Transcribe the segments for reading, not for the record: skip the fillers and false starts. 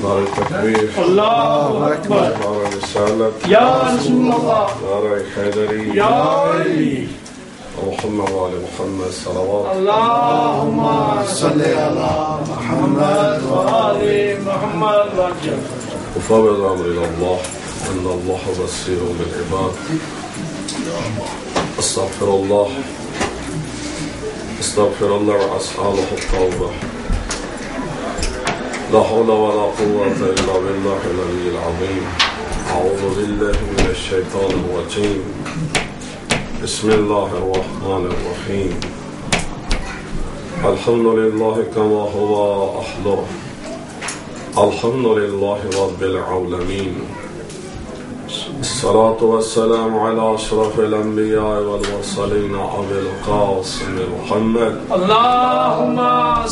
نعرہ تکبیر، اللہ اکبر، نعرہ رسالت، یا رسول اللہ، نعرہ حیدری، یا علی محمد وآل محمد صلوات اللہم صلی علی محمد وآل محمد وسلم. وفوض امر الى الله ان الله بصير بالعباد. استغفر الله واسأل له التوبة. لا حول ولا قوة الا بالله العلي العظيم. اعوذ بالله من الشيطان الرجيم. بسم الله الرحمن الرحيم. الحمد لله كما هو أحضر. الحمد لله رب العالمين. الصلاة والسلام على أشرف الأنبياء والمرسلين أبي القاسم محمد اللهم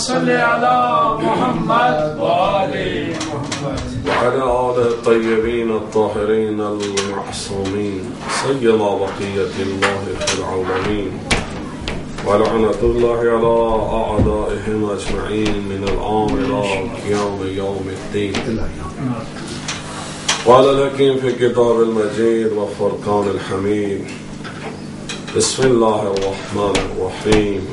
صل على محمد وآل محمد وعلى آله الطيبين الطاهرين المعصومين سيما بقية الله في العالمين ولعنة الله على أعدائهم أجمعين من الآن إلى قيام يوم الدين. قال الحكيم في كتاب المجيد والفرقان الحميد. بسم الله الرحمن الرحيم.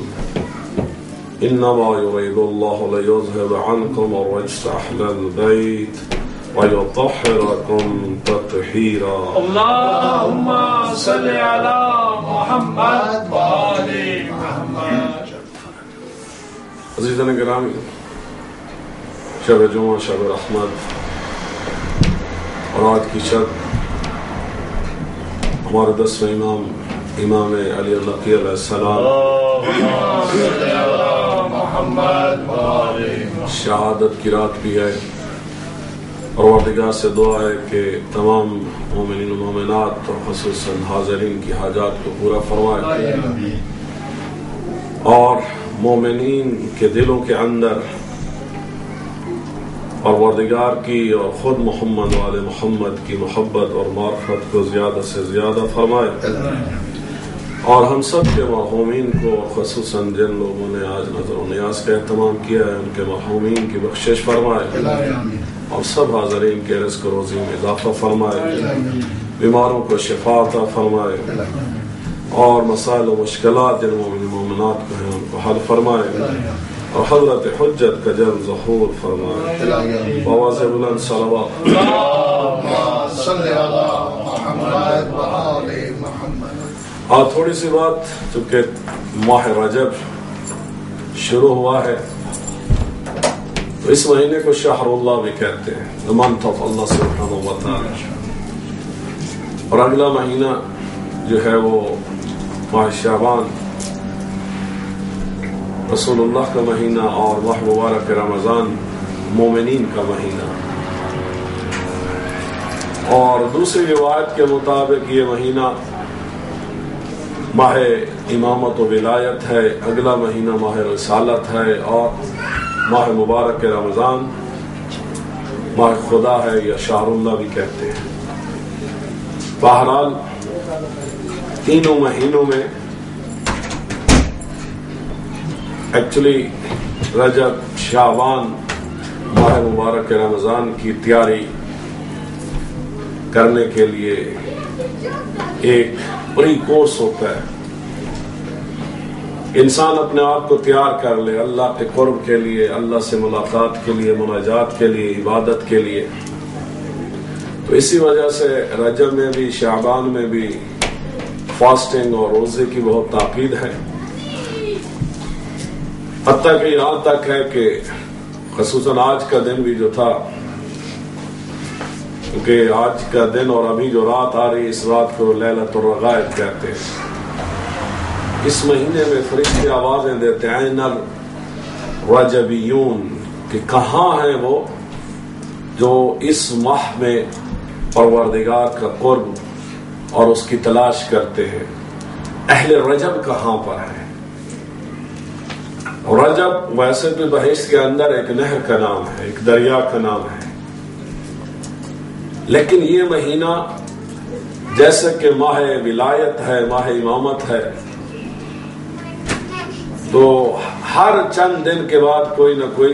إنما يريد الله ليذهب عنكم الرجس أهل البيت ويطهركم تطهيرا. اللهم صل على محمد وآل محمد. عزیزان گرامی، شب جمعہ، شب رحمت اور آج کی شب ہمارے 10ویں امام علی النقی علیہ السلام شہادت کی رات بھی ہے، اور پروردگار سے دعا ہے کہ تمام مومنین و مومنات اور خصوصاً حاضرین کی حاجات کو پورا فرمائے، اور مومنین کے دلوں کے اندر پروردگار کی اور خود محمد والے محمد کی محبت اور معرفت کو زیادہ سے زیادہ فرمائے، اور ہم سب کے مرحومین کو خصوصاً جن لوگوں نے آج نظر و نیاز کا اہتمام کیا ہے ان کے مرحومین کی بخشش فرمائے، اور سب حاضرین کے رزق و روزی میں اضافہ فرمائے، بیماروں کو شفا عطا فرمائے، اور مسائل و مشکلات جن مومنات کو ہیں ان کو حل فرمائے، اور حضرت حجت کا جلد ظہور فرمائے. بواز بلند صلوات. آج تھوڑی سی بات، چونکہ ماہ رجب شروع ہوا ہے تو اس مہینے کو شہر اللہ بھی کہتے ہیں، the month of Allah سبحانہ و تعالی، اور اگلا مہینہ جو ہے وہ ماہ شعبان رسول اللہ کا مہینہ، اور ماہ مبارک رمضان مومنین کا مہینہ. اور دوسری روایت کے مطابق یہ مہینہ ماہ امامت و ولایت ہے، اگلا مہینہ ماہ رسالت ہے، اور ماہ مبارک رمضان ماہ خدا ہے یا شہر اللہ بھی کہتے ہیں. بہرحال تینوں مہینوں میں ایکچولی رجب، شعبان، ماہ مبارک رمضان کی تیاری کرنے کے لیے ایک پری کورس ہوتا ہے. انسان اپنے آپ کو تیار کر لے اللہ کے قرب کے لیے، اللہ سے ملاقات کے لیے، مناجات کے لیے، عبادت کے لیے. تو اسی وجہ سے رجب میں بھی شعبان میں بھی فاسٹنگ اور روزے کی بہت تاکید ہے، حتیٰ کہ یہاں تک ہے کہ خصوصاً آج کا دن بھی جو تھا، کیونکہ آج کا دن اور ابھی جو رات آ رہی اس رات کو لیلۃ الرغائب کہتے ہیں. اس مہینے میں فرشتے آوازیں دیتے ہیں این الرجبیون، کہ کہاں ہیں وہ جو اس ماہ میں پروردگار کا قرب اور اس کی تلاش کرتے ہیں. اہل رجب کہاں پر ہیں؟ رجب ویسے تو بحث کے اندر ایک نہر کا نام ہے، ایک دریا کا نام ہے، لیکن یہ مہینہ جیسے کہ ماہ ولایت ہے، ماہ امامت ہے، تو ہر چند دن کے بعد کوئی نہ کوئی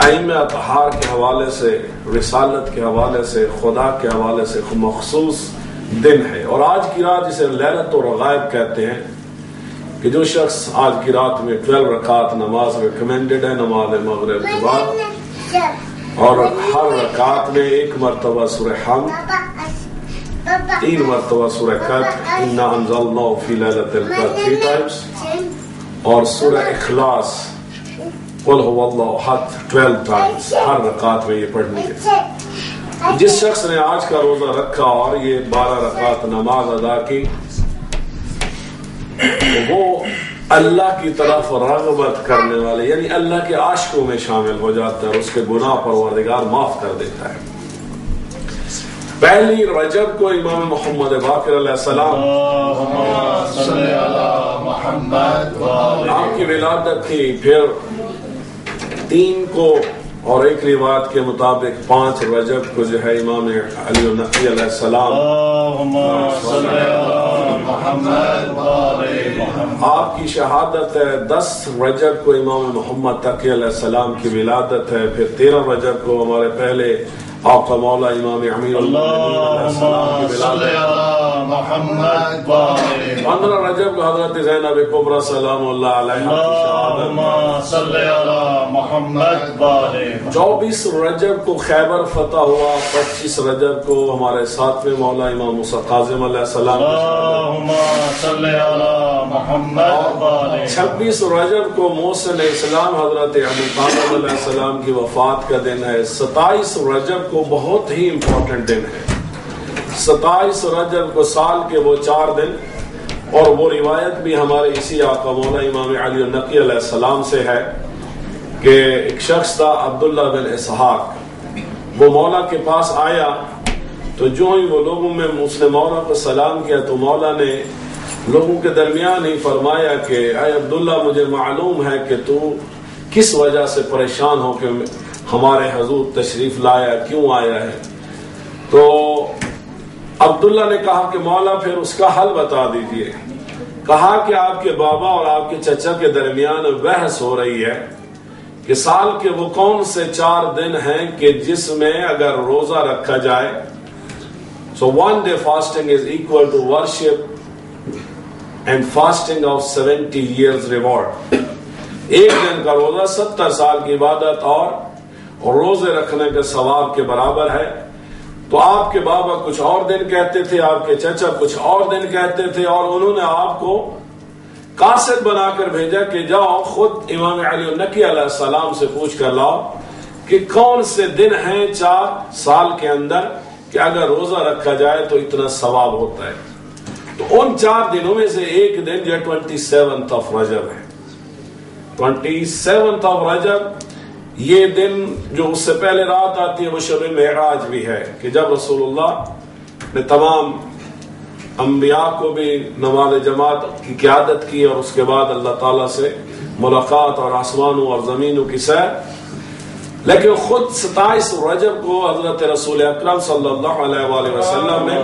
ائمہ اطہار کے حوالے سے، رسالت کے حوالے سے، خدا کے حوالے سے مخصوص دن ہے. اور آج کی رات جسے لیلۃ الرغائب کہتے ہیں کہ جو شخص آج کی رات میں 12 رکعت نماز ریکمینڈڈ ہے نماز مغرب کے بعد، اور ہر رکعت میں 1 مرتبہ سورہ حمد، 3 مرتبہ سورہ کہف انا انزلناہ فی لیلۃ القدر 3 ٹائمز، اور سورہ اخلاص قل هو اللہ احد 12 ٹائمز ہر رکعت میں یہ پڑھنی ہے. جس شخص نے آج کا روزہ رکھا اور یہ 12 رکعت نماز ادا کی، وہ اللہ کی طرف رغبت کرنے والے یعنی اللہ کے عاشقوں میں شامل ہو جاتا ہے، اور اس کے گناہ پروردگار معاف کر دیتا ہے. پہلی رجب کو امام محمد باقر علیہ السلام آپ کی ولادت تھی. پھر 3 کو اور ایک روایت کے مطابق 5 رجب کو جو ہے امام علی النقی علیہ السلام آپ کی شہادت ہے. 10 رجب کو امام محمد تقی علیہ السلام کی ولادت ہے. پھر 13 رجب کو ہمارے پہلے آقا مولا امام امیر اللہ 15 رجب کو حضرت زینب کبریٰ سلام اللہ علیہ کی 24 رجب کو خیبر فتح ہوا. 25 رجب کو ہمارے 7ویں مولا امام موسیٰ کاظم علیہ السلام 26 رجب کو محسن اسلام حضرت علی طالب علیہ السلام کی وفات کا دن ہے. 27 رجب کو بہت ہی امپورٹنٹ دن ہے. 27 رجب کو سال کے وہ 4 دن، اور وہ روایت بھی ہمارے اسی آقا مولا امام علی النقی علیہ السلام سے ہے کہ ایک شخص تھا عبداللہ بن اسحاق، وہ مولا کے پاس آیا تو جو ہی وہ لوگوں میں اس نے مولا کو سلام کیا تو مولا نے لوگوں کے درمیان ہی فرمایا کہ اے عبداللہ، مجھے معلوم ہے کہ تو کس وجہ سے پریشان ہو کہ ہمارے حضور تشریف لایا، کیوں آیا ہے. تو عبداللہ نے کہا کہ مولا پھر اس کا حل بتا دیجئے. کہا کہ آپ کے بابا اور آپ کے چچا کے درمیان بحث ہو رہی ہے کہ سال کے وہ کون سے 4 دن ہیں کہ جس میں اگر روزہ رکھا جائے so one day fasting is equal to worship and fasting of 70 years reward. ایک دن کا روزہ 70 سال کی عبادت اور روزے رکھنے کے ثواب کے برابر ہے. تو آپ کے بابا کچھ اور دن کہتے تھے، آپ کے چچا کچھ اور دن کہتے تھے، اور انہوں نے آپ کو قاصد بنا کر بھیجا کہ جاؤ خود امام علی النقی علیہ السلام سے پوچھ کر لاؤ کہ کون سے دن ہیں 4 سال کے اندر کہ اگر روزہ رکھا جائے تو اتنا ثواب ہوتا ہے. تو ان 4 دنوں میں سے ایک دن جو 27th of رجب ہے. 27th of رجب یہ دن جو اس سے پہلے رات آتی ہے وہ شب معراج بھی ہے کہ جب رسول اللہ نے تمام انبیاء کو بھی نماز جماعت کی قیادت کی، اور اس کے بعد اللہ تعالیٰ سے ملاقات اور آسمانوں اور زمینوں کی سیر. لیکن خود 27 رجب کو حضرت رسول اکرم صلی اللہ علیہ وآلہ وسلم نے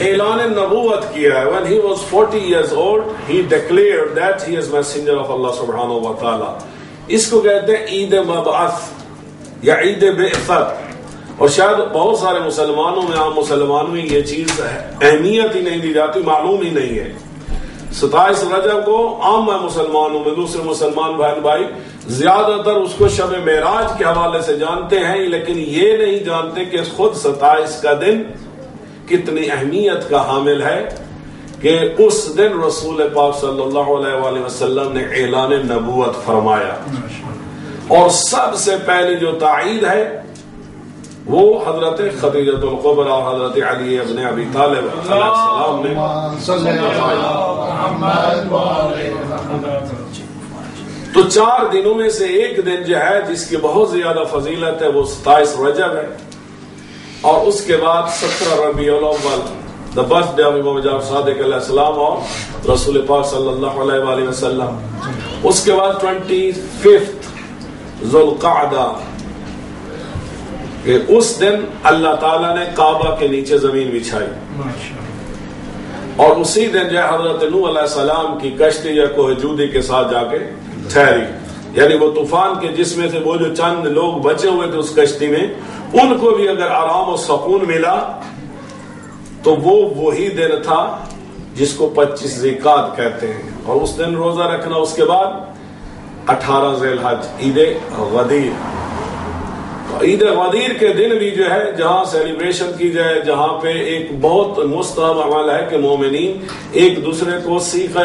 اعلان نبوت کیا ہے. When he was 40 years old, he declared that he is messenger of Allah subhanahu wa ta'ala. اس کو کہتے ہیں عید مبعث یا عید بعثت. اور شاید بہت سارے مسلمانوں میں، عام مسلمانوں میں یہ چیز اہمیت ہی نہیں دی جاتی، معلوم ہی نہیں ہے. 27 رجب کو عام مسلمانوں میں، دوسرے مسلمان بہن بھائی زیادہ تر اس کو شب معراج کے حوالے سے جانتے ہیں، لیکن یہ نہیں جانتے کہ خود 27 کا دن کتنی اہمیت کا حامل ہے کہ اس دن رسول پاک صلی اللہ علیہ وآلہ وسلم نے اعلان نبوت فرمایا. اور سب سے پہلے جو تائید ہے وہ حضرت خدیجہ الکبریٰ اور حضرت علی ابن ابی طالب علیہ السلام نے. تو 4 دنوں میں سے ایک دن جو ہے جس کی بہت زیادہ فضیلت ہے وہ 27 رجب ہے. اور اس کے بعد 17 ربیع الاول the birthday of امام جعفر صادق علیہ السلام اور رسول پاک صلی اللہ علیہ وآلہ وسلم. اس کے بعد 25 ذوالقعدہ کہ اس دن اللہ تعالیٰ نے کعبہ کے نیچے زمین بچھائی. اور اسی دن جو حضرت نوح علیہ السلام کی کشتی یا کوہ جودی کے ساتھ جا کے ٹھہری، یعنی وہ طوفان کے جس میں سے وہ جو چند لوگ بچے ہوئے تھے اس کشتی میں، ان کو بھی اگر آرام و سکون ملا تو وہ وہی دن تھا جس کو 25 ذی القعدہ کہتے ہیں، اور اس دن روزہ رکھنا۔ اس کے بعد 18 ذی الحج عید غدیر، عید غدیر کے دن بھی جو ہے جہاں سیلیبریشن کی جائے، جہاں پہ ایک بہت مستحب عمل ہے کہ مومنین ایک دوسرے کو سیخ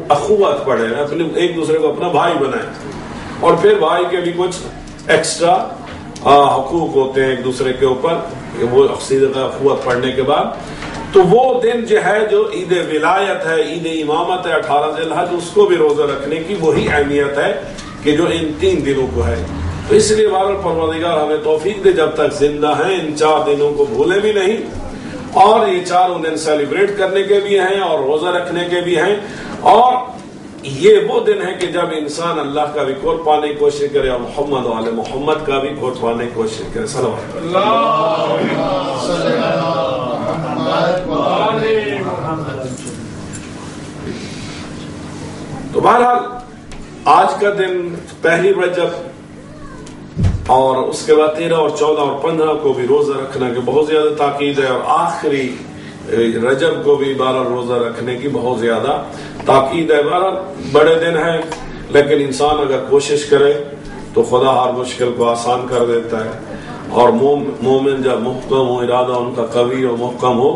اخوت پڑھیں، ایک دوسرے کو اپنا بھائی بنائیں، اور پھر بھائی کے بھی کچھ ایکسٹرا حقوق ہوتے ہیں ایک دوسرے کے اوپر وہ سیخ اخوت پڑھنے کے بعد۔ تو وہ دن جو ہے جو عید ولایت ہے، عید امامت ہے 18 ذی الحج، اس کو بھی روزہ رکھنے کی وہی اہمیت ہے کہ جو ان 3 دنوں کو ہے۔ تو اس لیے بہرحال پروردگار ہمیں توفیق دے جب تک زندہ ہیں ان 4 دنوں کو بھولے بھی نہیں، اور یہ 4 دن سیلیبریٹ کرنے کے بھی ہیں اور روزہ رکھنے کے بھی ہیں، اور یہ وہ دن ہے کہ جب انسان اللہ کا بھی قرب پانے کی کوشش کرے اور محمد و آل محمد کا بھی قرب پانے کی کوشش کرے۔ صلوات تو بہرحال آج کا دن پہلی رجب اور اس کے بعد 13 اور 14 اور 15 کو بھی روزہ رکھنا کی بہت زیادہ تاکید ہے، اور آخری رجب کو بھی 12 روزہ رکھنے کی بہت زیادہ تاکید ہے۔ 12 بڑے دن ہیں، لیکن انسان اگر کوشش کرے تو خدا ہر مشکل کو آسان کر دیتا ہے، اور مومن جب محکم ہو، ارادہ ان کا قوی اور محکم ہو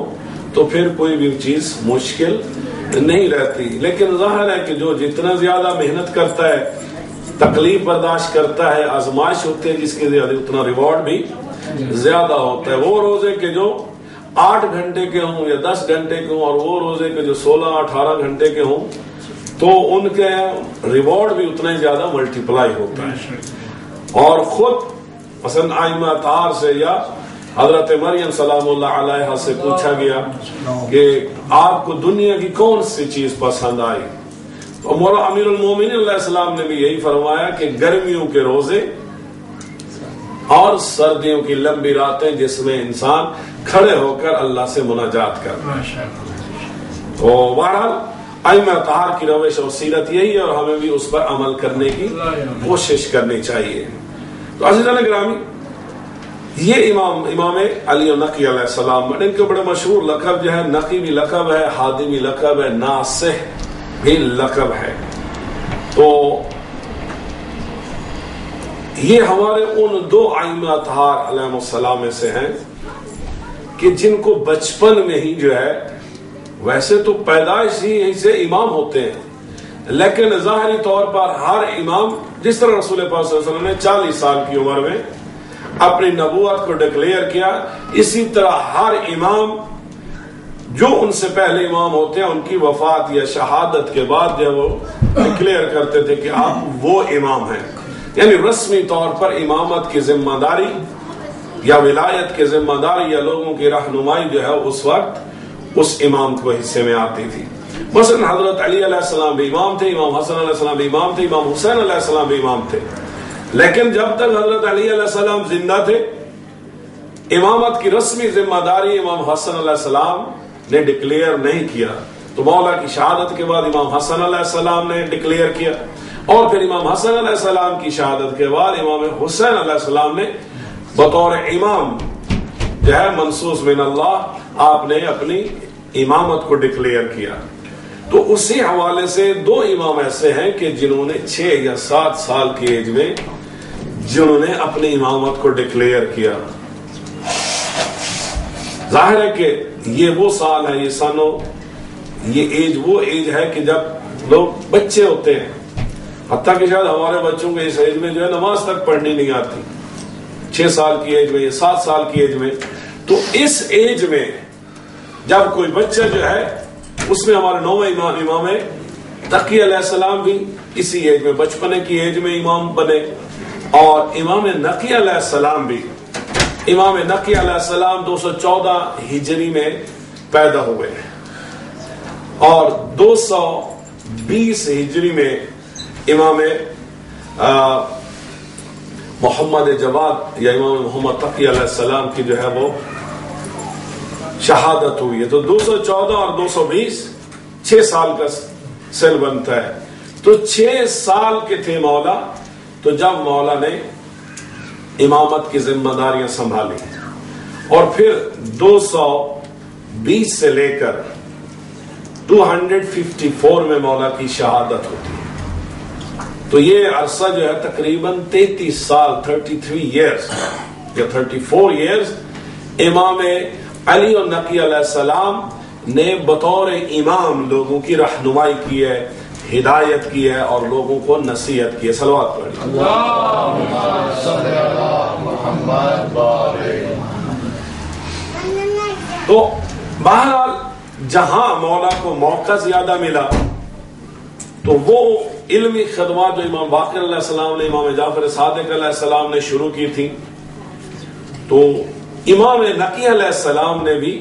تو پھر کوئی بھی چیز مشکل نہیں رہتی۔ لیکن ظاہر ہے کہ جو جتنا زیادہ محنت کرتا ہے، تکلیف برداشت کرتا ہے، آزمائش ہوتی ہے جس کے زیادہ اتنا ریوارڈ بھی زیادہ ہوتا ہے۔ وہ روزے کے جو 8 گھنٹے کے ہوں یا 10 گھنٹے کے ہوں، اور وہ روزے کے جو 16-18 گھنٹے کے ہوں، تو ان کے ریوارڈ بھی اتنا ہی زیادہ ملٹیپلائی ہوتا ہے۔ اور خود مثلا ائمہ اطہار سے یا حضرت مریم سلام اللہ علیہا سے پوچھا گیا کہ آپ کو دنیا کی کون سی چیز پسند آئی، تو مولا امیر المومنین علیہ السلام نے بھی یہی فرمایا کہ گرمیوں کے روزے اور سردیوں کی لمبی راتیں جس میں انسان کھڑے ہو کر اللہ سے مناجات کرتا ہے۔ تو بہرحال ائمہ اطہار کی روش اور سیرت یہی ہے، اور ہمیں بھی اس پر عمل کرنے کی کوشش کرنی چاہیے۔ تو عزیزان گرامی، یہ امام علی نقی علیہ السلام، ان کے بڑے مشہور لقب جو ہے، نقی بھی لقب ہے، ہادی بھی لقب ہے، ناصح بھی لقب ہے۔ تو یہ ہمارے ان 2 ائمہ اطہار علیہ السلام میں سے ہیں کہ جن کو بچپن میں ہی جو ہے، ویسے تو پیدائش ہی سے امام ہوتے ہیں، لیکن ظاہری طور پر ہر امام، جس طرح رسول پاک صلی اللہ علیہ وسلم نے 40 سال کی عمر میں اپنی نبوت کو ڈکلیئر کیا، اسی طرح ہر امام جو ان سے پہلے امام ہوتے ہیں ان کی وفات یا شہادت کے بعد جو وہ ڈکلیئر کرتے تھے کہ آپ وہ امام ہیں، یعنی رسمی طور پر امامت کی ذمہ داری یا ولایت کی ذمہ داری یا لوگوں کی رہنمائی جو ہے اس وقت اس امام کو حصے میں آتی تھی۔ مثلا حضرت علی علیہ السلام بھی امام تھے، امام حسن علیہ السلام بھی امام تھے، امام حسین علیہ السلام بھی امام تھے، لیکن جب تک حضرت علی علیہ السلام زندہ تھے، امامت کی رسمی ذمہ داری امام حسن علیہ السلام نے ڈکلیئر نہیں کیا۔ تو مولا کی شہادت کے بعد امام حسن علیہ السلام نے ڈکلیئر کیا، اور پھر امام حسن علیہ السلام کی شہادت کے بعد امام حسین علیہ السلام نے بطور امام جو ہے منصوص من اللہ آپ نے اپنی امامت کو ڈکلیئر کیا۔ تو اسی حوالے سے 2 امام ایسے ہیں کہ جنہوں نے 6 یا 7 سال کی ایج میں جنہوں نے اپنی امامت کو ڈکلیئر کیا۔ ظاہر ہے کہ یہ وہ سال ہے، یہ سنو، یہ ایج وہ ایج ہے کہ جب لوگ بچے ہوتے ہیں، حتیٰ کہ شاید ہمارے بچوں کو اس ایج میں جو ہے نماز تک پڑھنی نہیں آتی، 6 سال کی ایج میں یا 7 سال کی ایج میں۔ تو اس ایج میں جب کوئی بچہ جو ہے، اس میں ہمارے 9ویں امام تقی علیہ السلام بھی اسی ایج میں، بچپنے کی ایج میں امام بنے، اور امام نقی علیہ السلام بھی، امام نقی علیہ السلام 214 ہجری میں پیدا ہوئے، اور 220 ہجری میں امام محمد جواد یا امام محمد تقی علیہ السلام کی جو ہے وہ شہادت ہوئی ہے۔ تو 214 اور 220 6 سال کا سن بنتا ہے۔ تو 6 سال کے تھے مولا، تو جب مولا نے امامت کی ذمہ داریاں سنبھالی اور پھر 220 سے لے کر 254 میں مولا کی شہادت ہوتی ہے، تو یہ عرصہ جو ہے تقریباً 33 سال 33 ایئرز یا 34 ایئرز امام علی النقی علیہ السلام نے بطور امام لوگوں کی رہنمائی کی ہے، ہدایت کی ہے اور لوگوں کو نصیحت کی ہے۔ صلوات پڑھیں۔ اللہم صلی علی محمد تو بہرحال جہاں مولا کو موقع زیادہ ملا تو وہ علمی خدمات جو امام باقر علیہ السلام نے، امام جعفر صادق علیہ السلام نے شروع کی تھی، تو امام نقی علیہ السلام نے بھی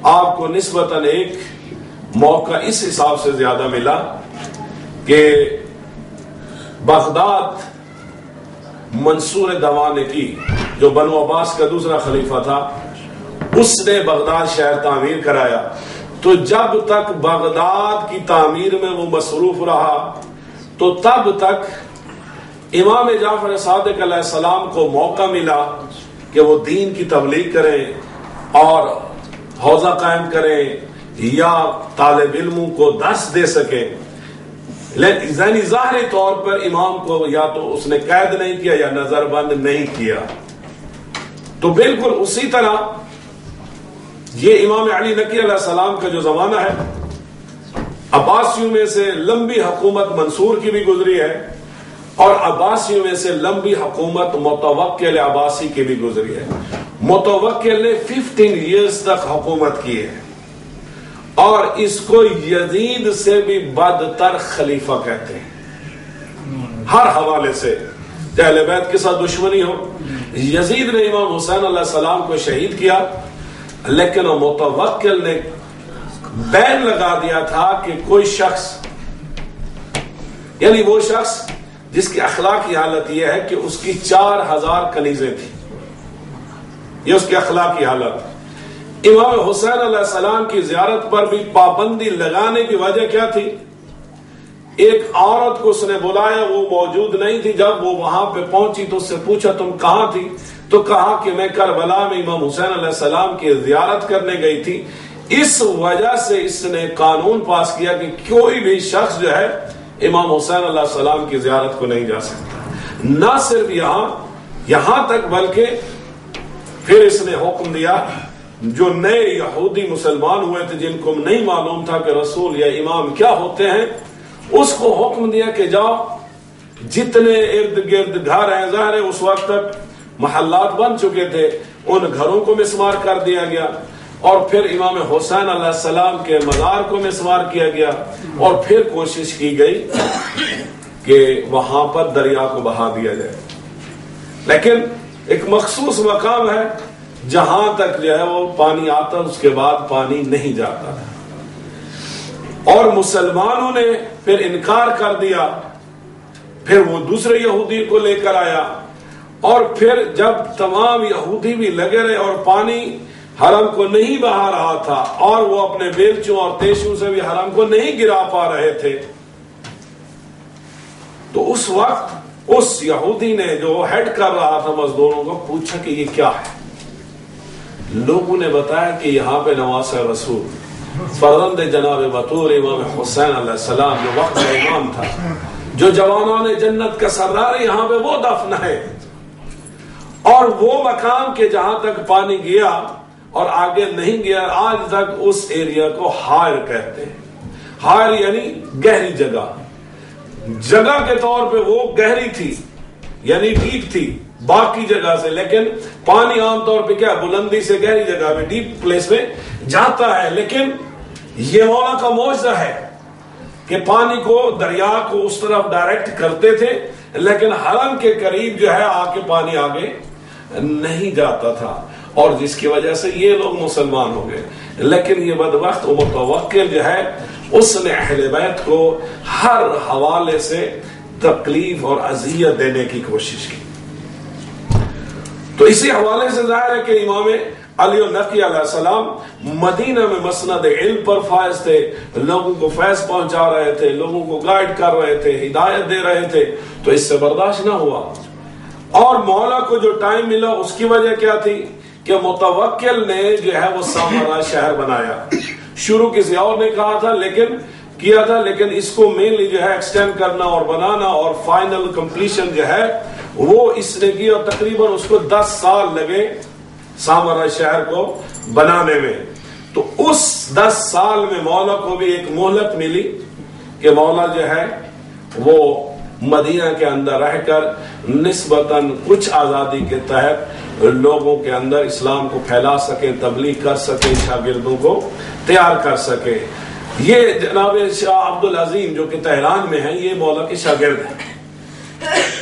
آپ کو نسبتاً ایک موقع اس حساب سے زیادہ ملا کہ بغداد منصور دوانقی جو بنو عباس کا دوسرا خلیفہ تھا، اس نے بغداد شہر تعمیر کرایا، تو جب تک بغداد کی تعمیر میں وہ مصروف رہا تو تب تک امام جعفر صادق علیہ السلام کو موقع ملا کہ وہ دین کی تبلیغ کریں اور حوزہ قائم کریں یا طالب علموں کو درس دے سکیں، لیکن ظاہری طور پر امام کو یا تو اس نے قید نہیں کیا یا نظر بند نہیں کیا۔ تو بالکل اسی طرح یہ امام علی نقی علیہ السلام کا جو زمانہ ہے، عباسیوں میں سے لمبی حکومت منصور کی بھی گزری ہے اور عباسیوں میں سے لمبی حکومت متوکل عباسی کی بھی گزری ہے۔ متوکل نے 15 ایئرز تک حکومت کی ہے اور اس کو یزید سے بھی بدتر خلیفہ کہتے ہیں ہر حوالے سے، چاہے اہل بیت کے ساتھ دشمنی ہو۔ یزید نے امام حسین علیہ السلام کو شہید کیا، لیکن متوکل نے بین لگا دیا تھا کہ کوئی شخص، یعنی وہ شخص جس کی اخلاقی حالت یہ ہے کہ اس کی 4000 کنیزیں تھیں، یہ اس کی اخلاقی حالت۔ امام حسین علیہ السلام کی زیارت پر بھی پابندی لگانے کی وجہ کیا تھی؟ ایک عورت کو اس نے بلایا، وہ موجود نہیں تھی، جب وہ وہاں پہ پہنچی تو اس سے پوچھا تم کہاں تھی؟ تو کہا کہ میں کربلا میں امام حسین علیہ السلام کی زیارت کرنے گئی تھی۔ اس وجہ سے اس نے قانون پاس کیا کہ کوئی بھی شخص جو ہے امام حسین علیہ السلام کی زیارت کو نہیں جا سکتا۔ نہ صرف یہاں تک بلکہ پھر اس نے حکم دیا جو نئے یہودی مسلمان ہوئے تھے جن کو نہیں معلوم تھا کہ رسول یا امام کیا ہوتے ہیں، اس کو حکم دیا کہ جاؤ جتنے ارد گرد گھر ہیں، ظاہر ہے اس وقت تک محلات بن چکے تھے، ان گھروں کو مسمار کر دیا گیا اور پھر امام حسین علیہ السلام کے مزار کو مسمار کیا گیا اور پھر کوشش کی گئی کہ وہاں پر دریا کو بہا دیا جائے، لیکن ایک مخصوص مقام ہے جہاں تک جو ہے وہ پانی آتا، اس کے بعد پانی نہیں جاتا تھا، اور مسلمانوں نے پھر انکار کر دیا۔ پھر وہ دوسرے یہودی کو لے کر آیا اور پھر جب تمام یہودی بھی لگے رہے اور پانی حرم کو نہیں بہا رہا تھا اور وہ اپنے بیلچوں اور تیشوں سے بھی حرم کو نہیں گرا پا رہے تھے، تو اس وقت اس یہودی نے جو ہیڈ کر رہا تھا مزدوروں کو پوچھا کہ یہ کیا ہے؟ لوگوں نے بتایا کہ یہاں پہ نواسہ رسول فرزند جناب بطور امام حسین علیہ السلام جو وقت کا امام تھا، جو جوانان جنت کا سردار، یہاں پہ وہ دفن ہے، اور وہ مقام کے جہاں تک پانی گیا اور آگے نہیں گیا، آج تک اس ایریا کو ہائر کہتے ہیں۔ ہائر یعنی گہری جگہ، جگہ کے طور پہ وہ گہری تھی، یعنی ڈیپ تھی باقی جگہ سے، لیکن پانی عام طور پہ کیا بلندی سے گہری جگہ میں ڈیپ پلیس میں جاتا ہے، لیکن یہ مولا کا معجزہ ہے کہ پانی کو دریا کو اس طرف ڈائریکٹ کرتے تھے، لیکن حرم کے قریب جو ہے آ کے پانی آگے نہیں جاتا تھا، اور جس کی وجہ سے یہ لوگ مسلمان ہو گئے۔ لیکن یہ بدبخت متوکل جو ہے اس نے اہل بیت کو ہر حوالے سے تکلیف اور اذیت دینے کی کوشش کی۔ تو اسی حوالے سے ظاہر ہے کہ امام علی النقی علیہ السلام مدینہ میں مسند علم پر فائز تھے، لوگوں کو فیض پہنچا رہے تھے، لوگوں کو گائیڈ کر رہے تھے، ہدایت دے رہے تھے، تو اس سے برداشت نہ ہوا۔ اور مولا کو جو ٹائم ملا اس کی وجہ کیا تھی کہ متوکل نے جو ہے وہ سامرا شہر بنایا۔ شروع کسی اور نے کہا تھا لیکن اس کو مینلی جو ہے ایکسٹینڈ کرنا اور بنانا اور فائنل کمپلیشن جو ہے وہ اس نے کی، اور تقریباً اس کو 10 سال لگے سامرا شہر کو بنانے میں۔ تو اس 10 سال میں مولا کو بھی ایک مہلت ملی کہ مولا جو ہے وہ مدینہ کے اندر رہ کر نسبتاً کچھ آزادی کے تحت لوگوں کے اندر اسلام کو پھیلا سکے، تبلیغ کر سکے، شاگردوں کو تیار کر سکے۔ یہ جناب شاہ عبد العظیم جو کہ تہران میں ہیں، یہ مولا کے شاگرد ہیں۔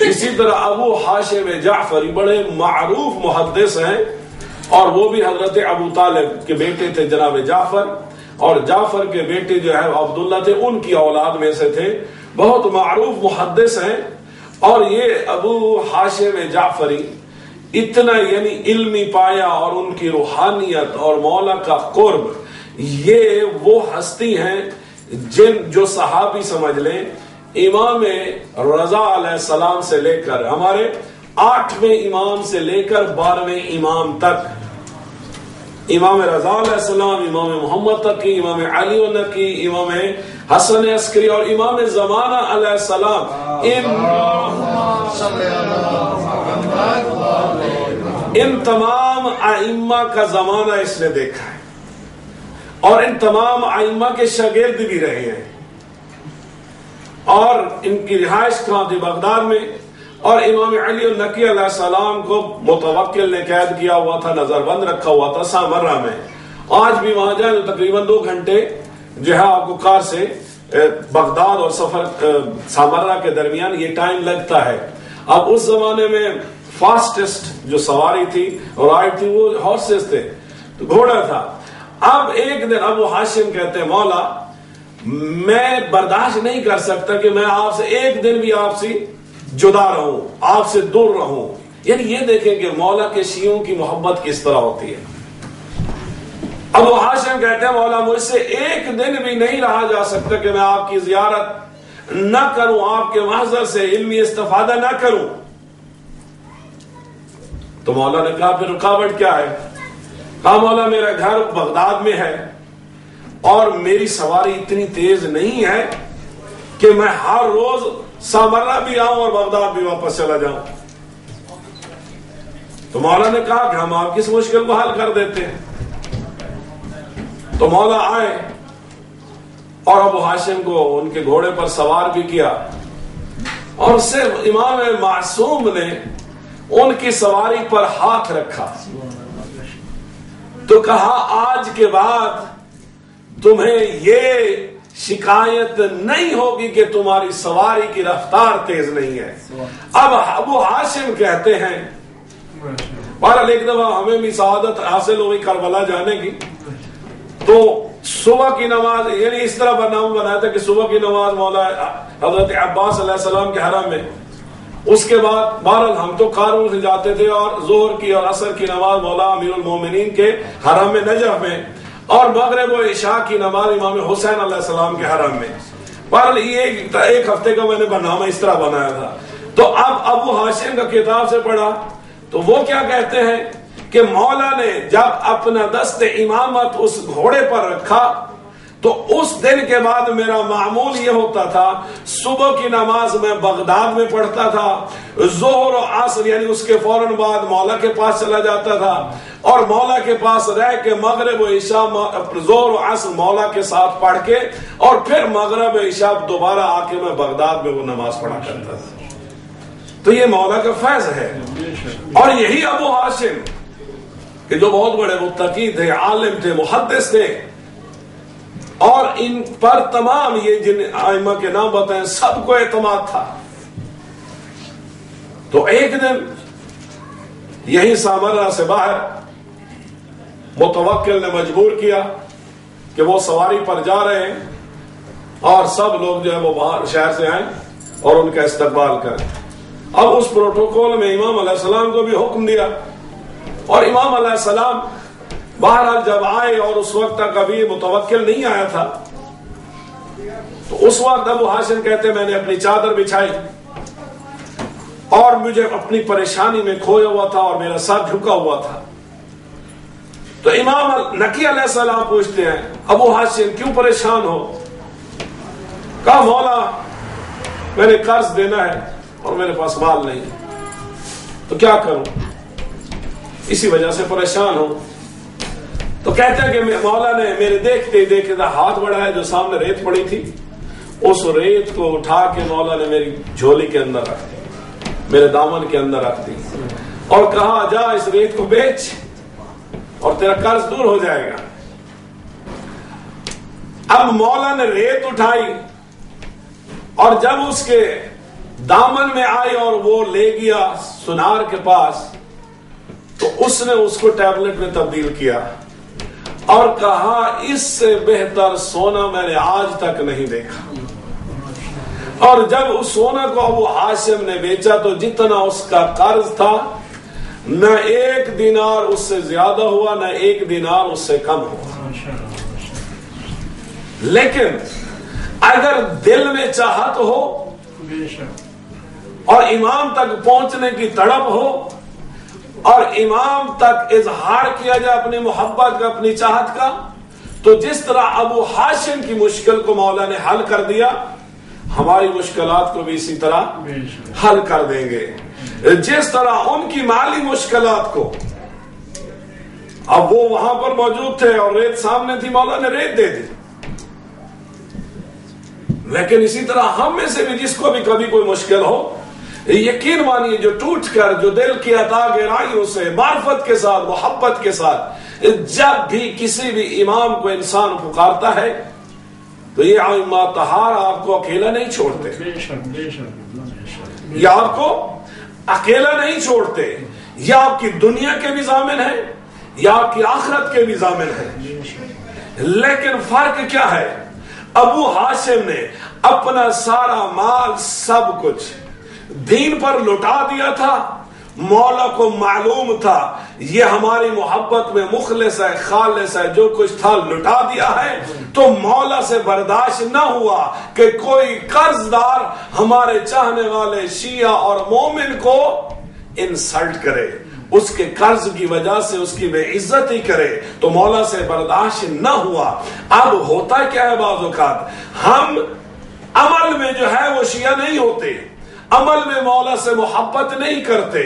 اسی طرح ابو حاشم جعفری بڑے معروف محدث ہیں، اور وہ بھی حضرت ابو طالب کے بیٹے تھے جناب جعفر، اور جعفر کے بیٹے جو ہے عبداللہ تھے، ان کی اولاد میں سے تھے، بہت معروف محدث ہیں۔ اور یہ ابو حاشم جعفری اتنا یعنی علمی پایا اور ان کی روحانیت اور مولا کا قرب، یہ وہ ہستی ہیں جو صحابی سمجھ لیں، امام رضا علیہ السلام سے لے کر ہمارے 8ویں امام سے لے کر 12ویں امام تک، امام رضا علیہ السلام، امام محمد تقی، امام علی النقی، امام حسن عسکری اور امام زمانہ علیہ السلام، ان تمام ائمہ کا زمانہ اس نے دیکھا ہے، اور ان تمام ائمہ کے شاگرد بھی رہے ہیں، اور ان کی رہائش کہاں تھی؟ بغداد میں۔ اور امام علی النقی علیہ السلام کو متوکل نے قید کیا ہوا تھا، نظر بند رکھا ہوا تھا سامرہ میں۔ آج بھی وہاں جائیں تو تقریباً 2 گھنٹے جو ہے آپ کو کار سے بغداد اور سفر سامرہ کے درمیان یہ ٹائم لگتا ہے۔ اب اس زمانے میں فاسٹسٹ جو سواری تھی رائڈ تھی وہ ہارسز تھے، تو گھوڑا تھا۔ اب ایک دن ابو حاشم کہتے ہیں مولا میں برداشت نہیں کر سکتا کہ میں آپ سے ایک دن بھی آپ سے جدا رہوں، آپ سے دور رہوں۔ یعنی یہ دیکھیں کہ مولا کے شیعوں کی محبت کس طرح ہوتی ہے۔ ابو حاشم کہتے ہیں مولا مجھ سے ایک دن بھی نہیں رہا جا سکتا کہ میں آپ کی زیارت نہ کروں، آپ کے محضر سے علمی استفادہ نہ کروں۔ تو مولا نے کہا پھر رکاوٹ کیا ہے؟ کہا مولا میرا گھر بغداد میں ہے اور میری سواری اتنی تیز نہیں ہے کہ میں ہر روز سامرہ بھی آؤں اور بغداد بھی واپس چلا جاؤں۔ تو مولا نے کہا کہ ہم آپ کی اس مشکل کو حل کر دیتے ہیں۔ تو مولا آئے اور ابو حاشم کو ان کے گھوڑے پر سوار بھی کیا، اور صرف امام معصوم نے ان کی سواری پر ہاتھ رکھا تو کہا آج کے بعد تمہیں یہ شکایت نہیں ہوگی کہ تمہاری سواری کی رفتار تیز نہیں ہے۔ اب ابو حاشم کہتے ہیں بہرحال ایک دفعہ ہمیں بھی سعادت حاصل ہوئی کربلا جانے کی، تو صبح کی نماز یعنی اس طرح نام بنایا تھا کہ صبح کی نماز مولا حضرت عباس علیہ السلام کے حرم میں، اس کے بعد بہرحال ہم تو کاروں سے جاتے تھے، اور ظہر کی اور عصر کی نماز مولا امیر المومنین کے حرم میں نجف میں، اور مغرب و عشاء کی نماز امام حسین علیہ السلام کے حرم میں۔ بہرحال یہ ایک ہفتے کا میں نے برنامہ اس طرح بنایا تھا۔ تو اب ابو حاشم کا کتاب سے پڑھا تو وہ کیا کہتے ہیں کہ مولا نے جب اپنا دست امامت اس گھوڑے پر رکھا تو اس دن کے بعد میرا معمول یہ ہوتا تھا صبح کی نماز میں بغداد میں پڑھتا تھا، ظہر و عصر یعنی اس کے فوراً بعد مولا کے پاس چلا جاتا تھا، اور مولا کے پاس رہ کے مغرب و عشاء ظہر و عصر مولا کے ساتھ پڑھ کے، اور پھر مغرب و عشاء دوبارہ آ کے میں بغداد میں وہ نماز پڑھا کرتا تھا۔ تو یہ مولا کا فیض ہے۔ اور یہی ابو حاشم کہ جو بہت بڑے متقی تھے، عالم تھے، محدث تھے، اور ان پر تمام یہ جن ائمہ کے نام بتائیں سب کو اعتماد تھا۔ تو ایک دن یہی سامرہ سے باہر متوکل نے مجبور کیا کہ وہ سواری پر جا رہے ہیں اور سب لوگ جو ہے وہ باہر شہر سے آئیں اور ان کا استقبال کریں۔ اب اس پروٹوکول میں امام علیہ السلام کو بھی حکم دیا، اور امام علیہ السلام بہرحال جب آئے اور اس وقت تک ابھی متوکل نہیں آیا تھا تو اس وقت ابو ہاشم کہتے میں نے اپنی چادر بچھائی اور مجھے اپنی پریشانی میں کھویا ہوا تھا اور میرا سر جھکا ہوا تھا. تو امام نقی علیہ السلام پوچھتے ہیں ابو ہاشم کیوں پریشان ہو؟ کہا مولا میں نے قرض دینا ہے اور میرے پاس مال نہیں تو کیا کروں، اسی وجہ سے پریشان ہوں. تو کہتے ہیں کہ مولا نے میرے دیکھتے دیکھتے ہاتھ بڑھایا، جو سامنے ریت پڑی تھی اس ریت کو اٹھا کے مولا نے میری جھولی کے اندر رکھ دی، میرے دامن کے اندر رکھ دی اور کہا جا اس ریت کو بیچ اور تیرا قرض دور ہو جائے گا. اب مولا نے ریت اٹھائی اور جب اس کے دامن میں آئی اور وہ لے گیا سنار کے پاس تو اس نے اس کو ٹیبلٹ میں تبدیل کیا اور کہا اس سے بہتر سونا میں نے آج تک نہیں دیکھا. اور جب اس سونا کو ابو ہاشم نے بیچا تو جتنا اس کا قرض تھا نہ 1 دینار اس سے زیادہ ہوا نہ 1 دینار اس سے کم ہوا. لیکن اگر دل میں چاہت ہو اور امام تک پہنچنے کی تڑپ ہو اور امام تک اظہار کیا جائے اپنی محبت کا، اپنی چاہت کا، تو جس طرح ابو ہاشم کی مشکل کو مولا نے حل کر دیا ہماری مشکلات کو بھی اسی طرح حل کر دیں گے. جس طرح ان کی مالی مشکلات کو، اب وہ وہاں پر موجود تھے اور ریت سامنے تھی، مولا نے ریت دے دی، لیکن اسی طرح ہم میں سے بھی جس کو بھی کبھی کوئی مشکل ہو یقین مانیے جو ٹوٹ کر جو دل کی عطا گہرائیوں سے معرفت کے ساتھ محبت کے ساتھ جب بھی کسی بھی امام کو انسان پکارتا ہے تو یہ ائمہ طہار آپ کو اکیلا نہیں چھوڑتے، یہ آپ کو اکیلا نہیں چھوڑتے، یہ آپ کی دنیا کے بھی ضامن ہے یا آپ کی آخرت کے بھی ضامن ہے. لیکن فرق کیا ہے؟ ابو ہاشم نے اپنا سارا مال سب کچھ دین پر لٹا دیا تھا. مولا کو معلوم تھا یہ ہماری محبت میں مخلص ہے، خالص ہے، جو کچھ تھا لٹا دیا ہے. تو مولا سے برداشت نہ ہوا کہ کوئی قرض دار ہمارے چاہنے والے شیعہ اور مومن کو انسلٹ کرے، اس کے قرض کی وجہ سے اس کی بے عزتی کرے، تو مولا سے برداشت نہ ہوا. اب ہوتا کیا ہے بعض اوقات ہم عمل میں جو ہے وہ شیعہ نہیں ہوتے، عمل میں مولا سے محبت نہیں کرتے،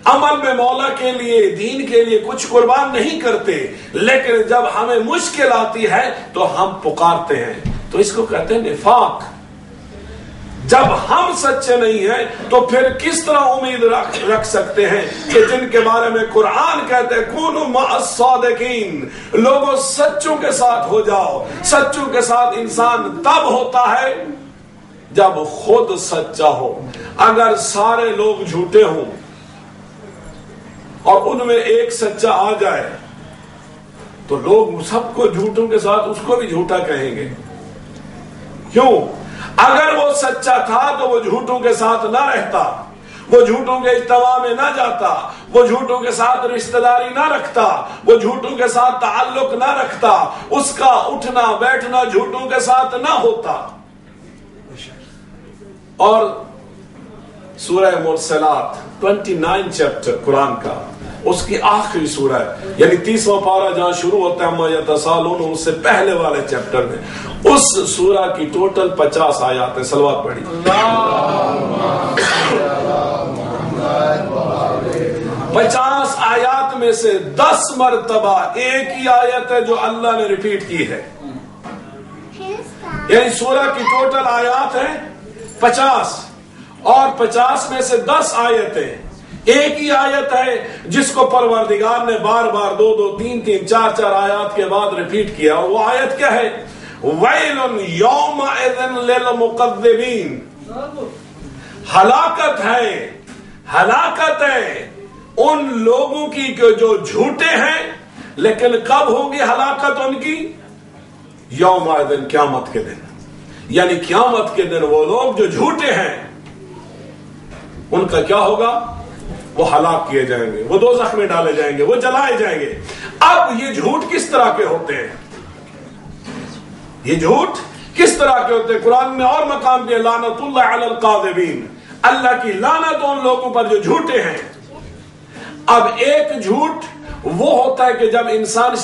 عمل میں مولا کے لیے دین کے لیے کچھ قربان نہیں کرتے، لیکن جب ہمیں مشکل آتی ہے تو ہم پکارتے ہیں. تو اس کو کہتے ہیں نفاق. جب ہم سچے نہیں ہیں تو پھر کس طرح امید رکھ سکتے ہیں کہ جن کے بارے میں قرآن کہتے ہیں کونوا مع الصادقین، لوگوں سچوں کے ساتھ ہو جاؤ. سچوں کے ساتھ انسان تب ہوتا ہے جب خود سچا ہو. اگر سارے لوگ جھوٹے ہوں اور ان میں ایک سچا آ جائے تو لوگ سب کو جھوٹوں کے ساتھ اس کو بھی جھوٹا کہیں گے. کیوں؟ اگر وہ سچا تھا تو وہ جھوٹوں کے ساتھ نہ رہتا، وہ جھوٹوں کے اجتماع میں نہ جاتا، وہ جھوٹوں کے ساتھ رشتہ داری نہ رکھتا، وہ جھوٹوں کے ساتھ تعلق نہ رکھتا، اس کا اٹھنا بیٹھنا جھوٹوں کے ساتھ نہ ہوتا. اور سورہ مرسلات 29 چیپٹر قرآن کا اس کی آخری سورہ ہے، یعنی 30واں پارہ جہاں شروع ہوتا ہے اما یتساءلون، اس سے پہلے والے چیپٹر میں اس سورہ کی ٹوٹل 50 آیات ہیں. صلوات پڑھی. 50 آیات میں سے 10 مرتبہ ایک ہی آیت ہے جو اللہ نے ریپیٹ کی ہے. یعنی سورہ کی ٹوٹل آیات ہیں 50 اور 50 میں سے 10 آیتیں ایک ہی آیت ہے جس کو پروردگار نے بار بار 2 2 3 3 4 4 آیات کے بعد ریپیٹ کیا. اور وہ آیت کیا ہے؟ وَيْلٌ يَوْمَئِذٍ لِّلْمُكَذِّبِينَ، ہلاکت ہے، ہلاکت ہے ان لوگوں کی جو جھوٹے ہیں. لیکن کب ہوگی ہلاکت ان کی؟ یومئذ، قیامت کے دن. یعنی قیامت کے دن وہ لوگ جو جھوٹے ہیں ان کا کیا ہوگا؟ وہ ہلاک کیے جائیں گے، وہ دوزخ میں ڈالے جائیں گے، وہ جلائے جائیں گے۔ اب یہ جھوٹ کس طرح کے ہوتے ہیں؟ یہ جھوٹ کس طرح کے ہوتے ہیں؟ قرآن میں اور مقام پہ لعنت اللہ علی القاذبین، اللہ کی لعنت ان لوگوں پر جو جھوٹے ہیں۔ اب ایک جھوٹ وہ ہوتا ہے کہ جب انسان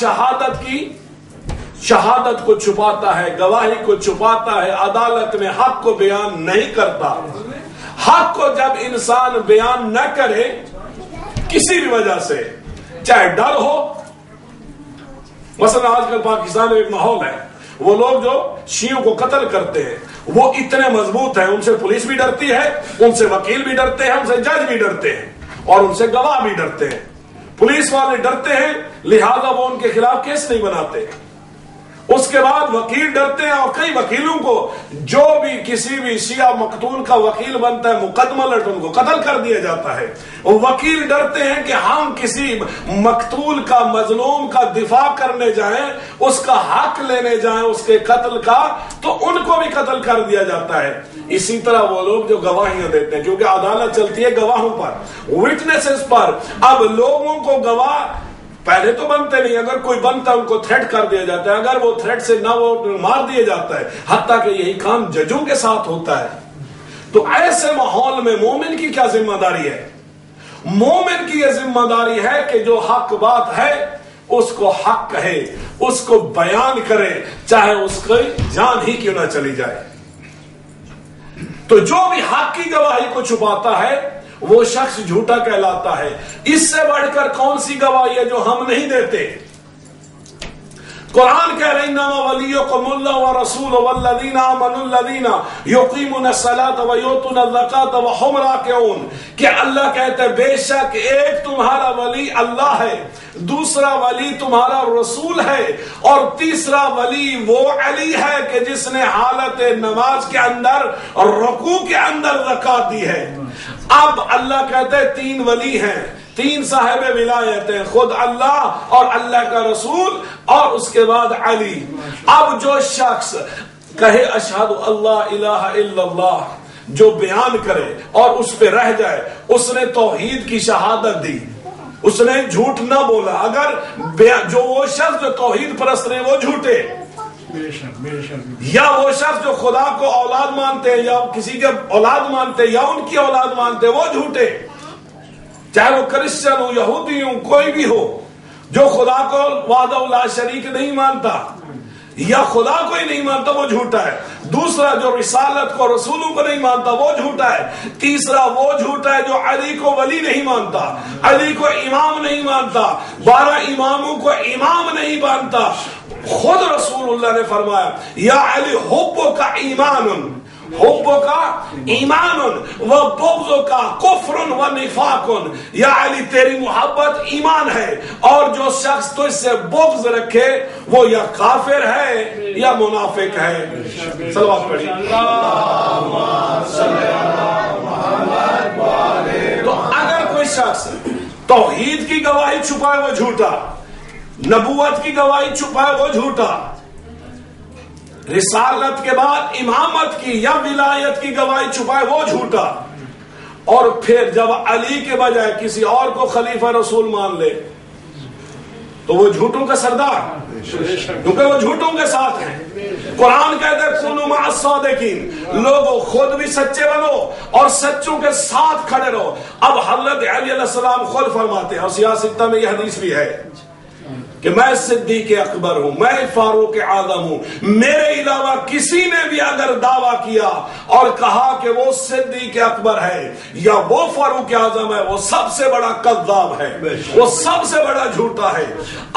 شہادت کو چھپاتا ہے، گواہی کو چھپاتا ہے، عدالت میں حق کو بیان نہیں کرتا۔ حق کو جب انسان بیان نہ کرے کسی بھی وجہ سے، چاہے ڈر ہو، مثلا آج کل پاکستان میں ایک ماحول ہے، وہ لوگ جو شیعوں کو قتل کرتے ہیں وہ اتنے مضبوط ہیں، ان سے پولیس بھی ڈرتی ہے، ان سے وکیل بھی ڈرتے ہیں، ان سے جج بھی ڈرتے ہیں، اور ان سے گواہ بھی ڈرتے ہیں۔ پولیس والے ڈرتے ہیں لہذا وہ ان کے خلاف کیس نہیں بناتے، اس کے بعد وکیل ڈرتے ہیں، اور کئی وکیلوں کو جو بھی کسی بھی شیعہ مقتول کا وکیل بنتا ہے مقدمہ لڑتا ان کو قتل کر دیا جاتا ہے۔ وکیل ڈرتے ہیں کہ ہم کسی مقتول کا، مظلوم کا دفاع کرنے جائیں، اس کا حق لینے جائیں اس کے قتل کا، تو ان کو بھی قتل کر دیا جاتا ہے۔ اسی طرح وہ لوگ جو گواہیاں دیتے ہیں، کیونکہ عدالت چلتی ہے گواہوں پر، وٹنسز پر۔ اب لوگوں کو گواہ پہلے تو بنتے نہیں، اگر کوئی بنتا ہے ان کو تھریٹ کر دیا جاتا ہے، اگر وہ تھریٹ سے نہ وہ مار دیا جاتا ہے، حتیٰ کہ یہی کام ججوں کے ساتھ ہوتا ہے۔ تو ایسے ماحول میں مومن کی کیا ذمہ داری ہے؟ مومن کی یہ ذمہ داری ہے کہ جو حق بات ہے اس کو حق کہے، اس کو بیان کرے، چاہے اس کی جان ہی کیوں نہ چلی جائے۔ تو جو بھی حق کی گواہی کو چھپاتا ہے وہ شخص جھوٹا کہلاتا ہے۔ اس سے بڑھ کر کون سی گواہی ہے جو ہم نہیں دیتے؟ قرآن کہہ رہے انما ولیکم اللہ ورسولہ والذین آمنوا الذین یقیمون الصلاۃ ویؤتون الزکاۃ وہم راکعون، کہ اللہ کہتے ہیں بے شک ایک تمہارا ولی اللہ ہے، دوسرا ولی تمہارا رسول ہے، اور تیسرا ولی وہ علی ہے کہ جس نے حالت نماز کے اندر اور رکوع کے اندر زکات دی ہے۔ اب اللہ کہتے ہیں تین ولی ہیں، تین صاحب ولایت ہیں، خود اللہ اور اللہ کا رسول اور اس کے بعد علی۔ اب جو شخص کہے اشہد اللہ الہ الا اللہ، جو بیان کرے اور اس پہ رہ جائے، اس نے توحید کی شہادت دی، اس نے جھوٹ نہ بولا۔ اگر جو وہ شخص جو توحید پرست ہیں وہ جھوٹے، یا وہ شخص جو خدا کو اولاد مانتے ہیں یا کسی کے اولاد مانتے ہیں یا ان کی اولاد مانتے ہیں وہ جھوٹے، چاہے وہ کرسچن ہو، یہودی ہو، کوئی بھی ہو، جو خدا کو وحدہ لا شریک نہیں مانتا یا خدا کو ہی نہیں مانتا وہ جھوٹا ہے۔ دوسرا جو رسالت کو، رسولوں کو نہیں مانتا وہ جھوٹا ہے۔ تیسرا وہ جھوٹا ہے جو علی کو ولی نہیں مانتا، علی کو امام نہیں مانتا، 12 اماموں کو امام نہیں مانتا۔ خود رسول اللہ نے فرمایا یا علی حبک ایمان، حبک ایمان و بغضک کفر و نفاق، یا علی تیری محبت ایمان ہے، اور جو شخص تو اس سے بغض رکھے وہ یا کافر ہے یا منافق ہے۔ صلوات پڑھیے۔ تو اگر کوئی شخص توحید کی گواہی چھپائے وہ جھوٹا، نبوت کی گواہی چھپائے وہ جھوٹا، رسالت کے بعد امامت کی یا ولایت کی گواہی چھپائے وہ جھوٹا، اور پھر جب علی کے بجائے کسی اور کو خلیفہ رسول مان لے تو وہ جھوٹوں کا سردار، کیونکہ وہ جھوٹوں کے ساتھ ہیں۔ قرآن کہتا ہے کونوا مع الصادقین، لوگوں خود بھی سچے بنو اور سچوں کے ساتھ کھڑے رہو۔ اب حضرت علی علیہ السلام خود فرماتے ہیں، اور سیاستہ میں یہ حدیث بھی ہے کہ میں صدیق اکبر ہوں، میں فاروق اعظم ہوں، میرے علاوہ کسی نے بھی اگر دعویٰ کیا اور کہا کہ وہ صدیق اکبر ہے یا وہ فاروق اعظم ہے، وہ سب سے بڑا کذاب ہے، وہ سب سے بڑا جھوٹا ہے۔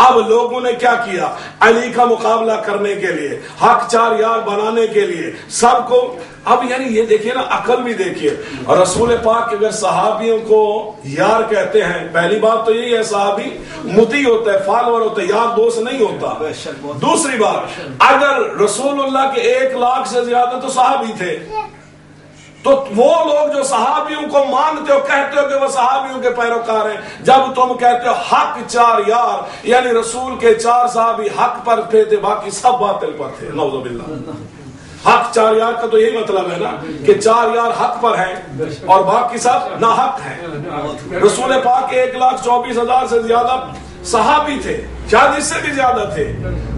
اب لوگوں نے کیا کیا؟ علی کا مقابلہ کرنے کے لیے، حق چار یار بنانے کے لیے سب کو، اب یعنی یہ دیکھیے نا، عقل بھی دیکھیے۔ اور رسول پاک اگر صحابیوں کو یار کہتے ہیں، پہلی بات تو یہی ہے صحابی مطیع ہوتا ہے، فالور ہوتا ہے، یار دوست نہیں ہوتا۔ دوسری بات، اگر رسول اللہ کے 1 لاکھ سے زیادہ تو صحابی تھے، تو وہ لوگ جو صحابیوں کو مانتے ہو، کہتے ہو کہ وہ صحابیوں کے پیروکار ہیں، جب تم کہتے ہو حق 4 یار، یعنی رسول کے 4 صحابی حق پر تھے، باقی سب باطل پر تھے، نعوذ باللہ۔ حق 4 یار کا تو یہی مطلب ہے نا کہ 4 یار حق پر ہیں اور باقی سب ناحق ہیں۔ رسول پاک 1,24,000 سے زیادہ صحابی تھے، شاید اس سے بھی زیادہ تھے،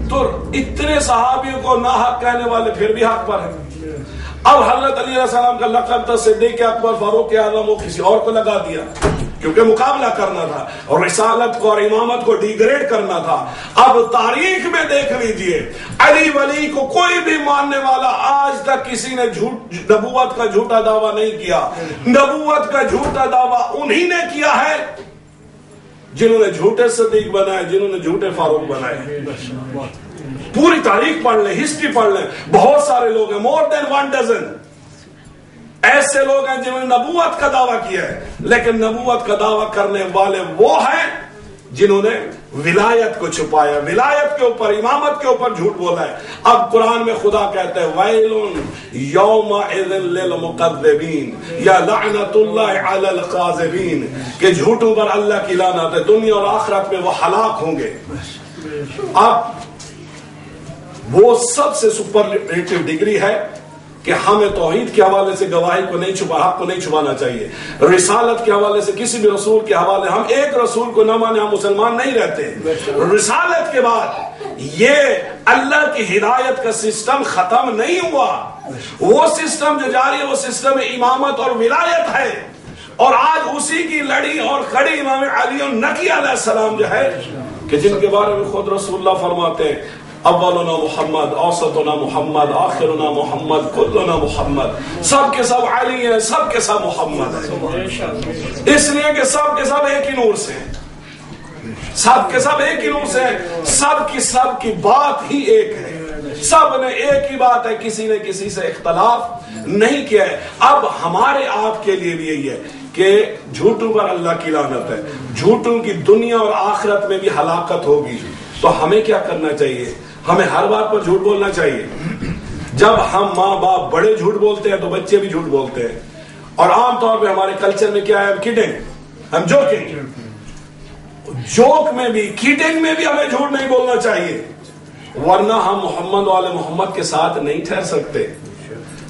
تو اتنے صحابیوں کو ناحق کہنے والے پھر بھی حق پر ہیں۔ اب حضرت علی علیہ السلام کا لقب تھا صدیق اکبر، فاروق اعظم، وہ کسی اور کو لگا دیا کیونکہ مقابلہ کرنا تھا اور رسالت کو اور امامت کو ڈیگریڈ کرنا تھا۔ اب تاریخ میں دیکھ لیجئے، علی ولی کو کوئی بھی ماننے والا آج تک کسی نے نبوت کا جھوٹا دعویٰ نہیں کیا۔ نبوت کا جھوٹا دعویٰ انہی نے کیا ہے جنہوں نے جھوٹے صدیق بنائے، جنہوں نے جھوٹے فاروق بنائے۔ پوری تاریخ پڑھ لیں، ہسٹری پڑھ لیں، بہت سارے لوگ ہیں، more than 1 dozen ایسے لوگ ہیں جنہوں نے نبوت کا دعویٰ کیا ہے، لیکن نبوت کا دعویٰ کرنے والے وہ ہیں جنہوں نے ولایت کو چھپایا، ولایت کے اوپر، امامت کے اوپر جھوٹ بولا ہے۔ اب قرآن میں خدا کہتا ہے وَيْلٌ يَوْمَئِذٍ لِّلْمُكَذِّبِينَ یا لعنت اللہ علی القاذبین، کہ جھوٹوں پر اللہ کی لعنت ہے، دنیا اور آخرت میں وہ ہلاک ہوں گے۔ اب وہ سب سے سپرلیٹیو ڈگری ہے کہ ہمیں توحید کے حوالے سے گواہی کو نہیں چھپا، حق کو نہیں چھپانا چاہیے۔ رسالت کے حوالے سے کسی بھی رسول کے حوالے، ہم ایک رسول کو نہ مانے ہم مسلمان نہیں رہتے۔ رسالت کے بعد یہ اللہ کی ہدایت کا سسٹم ختم نہیں ہوا، وہ سسٹم جو جاری ہے وہ سسٹم امامت اور ولایت ہے، اور آج اسی کی لڑی اور کھڑی امام علی النقی علیہ السلام جو ہے کہ جن کے بارے میں خود رسول اللہ فرماتے ہیں اولنا محمد، اوسطنا محمد، آخرنا محمد، کلنا محمد، سب کے سب علی ہیں، سب کے سب محمد ہیں، اس لیے کہ سب کے سب ایک ہی نور سے ہیں، سب کے سب ایک ہی نور سے ہیں، سب کی بات ہی ایک ہے، سب نے ایک ہی بات ہے، کسی نے کسی سے اختلاف نہیں کیا ہے۔ اب ہمارے آپ کے لیے بھی یہی ہے کہ جھوٹوں پر اللہ کی لعنت ہے، جھوٹوں کی دنیا اور آخرت میں بھی ہلاکت ہوگی۔ تو ہمیں کیا کرنا چاہیے؟ ہمیں ہر بات پر جھوٹ بولنا چاہیے۔ جب ہم ماں باپ بڑے جھوٹ بولتے ہیں تو بچے بھی جھوٹ بولتے ہیں، اور عام طور پہ ہمارے کلچر میں کیا ہے، ہم کڈنگ، ہم جوکنگ، جوک میں بھی کڈنگ میں بھی ہمیں جھوٹ نہیں بولنا چاہیے، ورنہ ہم محمد والے محمد کے ساتھ نہیں ٹھہر سکتے۔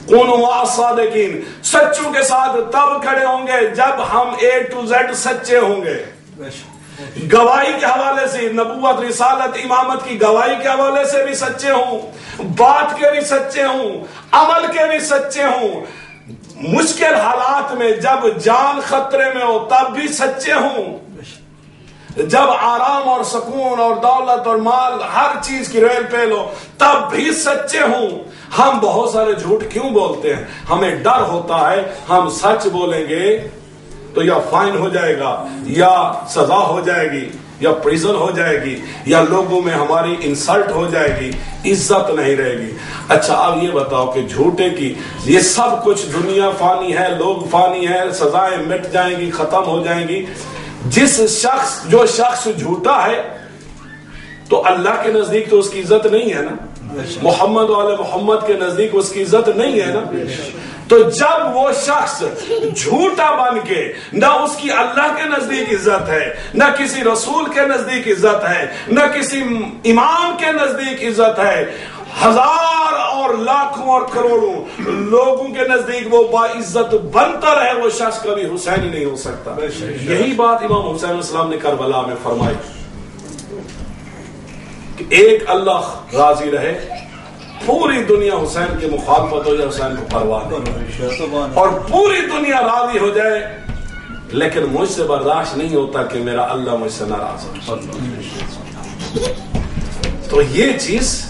کونوا مع الصادقین، سچوں کے ساتھ تب کھڑے ہوں گے جب ہم A to Z سچے ہوں گے۔ گواہی کے حوالے سے، نبوت، رسالت، امامت کی گواہی کے حوالے سے بھی سچے ہوں، بات کے بھی سچے ہوں، عمل کے بھی سچے ہوں، مشکل حالات میں جب جان خطرے میں ہو تب بھی سچے ہوں، جب آرام اور سکون اور دولت اور مال ہر چیز کی ریل پیل ہو تب بھی سچے ہوں۔ ہم بہت سارے جھوٹ کیوں بولتے ہیں؟ ہمیں ڈر ہوتا ہے ہم سچ بولیں گے تو یا فائن ہو جائے گا، یا سزا ہو جائے گی، یا پریزن ہو جائے گی، یا لوگوں میں ہماری انسلٹ ہو جائے گی، عزت نہیں رہے گی۔ اچھا اب یہ بتاؤ کہ جھوٹے کی یہ سب کچھ، دنیا فانی ہے، لوگ فانی ہے، سزائیں مٹ جائیں گی، ختم ہو جائیں گی۔ جو شخص جھوٹا ہے تو اللہ کے نزدیک تو اس کی عزت نہیں ہے نا، محمد والے محمد کے نزدیک اس کی عزت نہیں ہے نا۔ تو جب وہ شخص جھوٹا بن کے، نہ اس کی اللہ کے نزدیک عزت ہے، نہ کسی رسول کے نزدیک عزت ہے، نہ کسی امام کے نزدیک عزت ہے، ہزار اور لاکھوں اور کروڑوں لوگوں کے نزدیک وہ باعزت بنتا رہے، وہ شخص کبھی حسینی نہیں ہو سکتا۔ یہی بات امام حسین علیہ السلام نے کربلا میں فرمائی کہ ایک اللہ راضی رہے، پوری دنیا حسین کی مخالفت ہو جائے، حسین کو پرواہ نہیں، اور پوری دنیا راضی ہو جائے لیکن مجھ سے برداشت نہیں ہوتا کہ میرا اللہ مجھ سے ناراض ہو۔ تو یہ چیز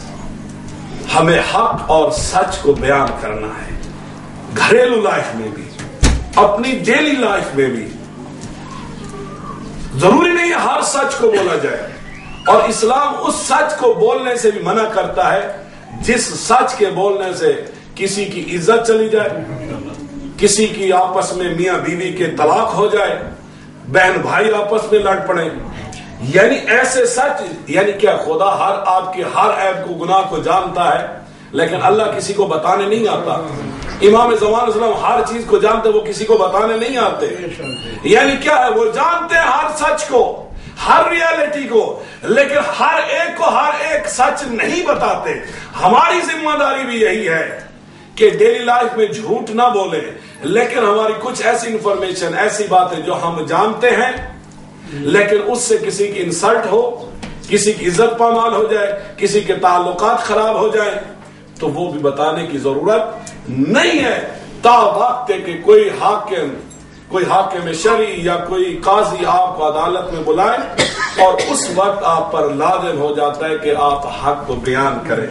ہمیں حق اور سچ کو بیان کرنا ہے، گھریلو لائف میں بھی، اپنی ڈیلی لائف میں بھی۔ ضروری نہیں ہے ہر سچ کو بولا جائے، اور اسلام اس سچ کو بولنے سے بھی منع کرتا ہے جس سچ کے بولنے سے کسی کی عزت چلی جائے، کسی کی آپس میں میاں بیوی کے طلاق ہو جائے، بہن بھائی آپس میں لڑ پڑے۔ یعنی ایسے سچ، یعنی کیا خدا آپ کی ہر عیب کو، گناہ کو جانتا ہے لیکن اللہ کسی کو بتانے نہیں آتا۔ امام زمان علیہ السلام ہر چیز کو جانتے، وہ کسی کو بتانے نہیں آتے۔ یعنی کیا ہے، وہ جانتے ہر سچ کو، ہر ریالٹی کو، لیکن ہر ایک کو ہر ایک سچ نہیں بتاتے۔ ہماری ذمہ داری بھی یہی ہے کہ ڈیلی لائف میں جھوٹ نہ بولیں، لیکن ہماری کچھ ایسی انفارمیشن، ایسی باتیں جو ہم جانتے ہیں لیکن اس سے کسی کی انسلٹ ہو، کسی کی عزت پامال ہو جائے، کسی کے تعلقات خراب ہو جائیں، تو وہ بھی بتانے کی ضرورت نہیں ہے، تا وقت کہ کوئی حاکم شرعی یا کوئی قاضی آپ کو عدالت میں بلائے اور اس وقت آپ پر لازم ہو جاتا ہے کہ آپ حق کو بیان کریں۔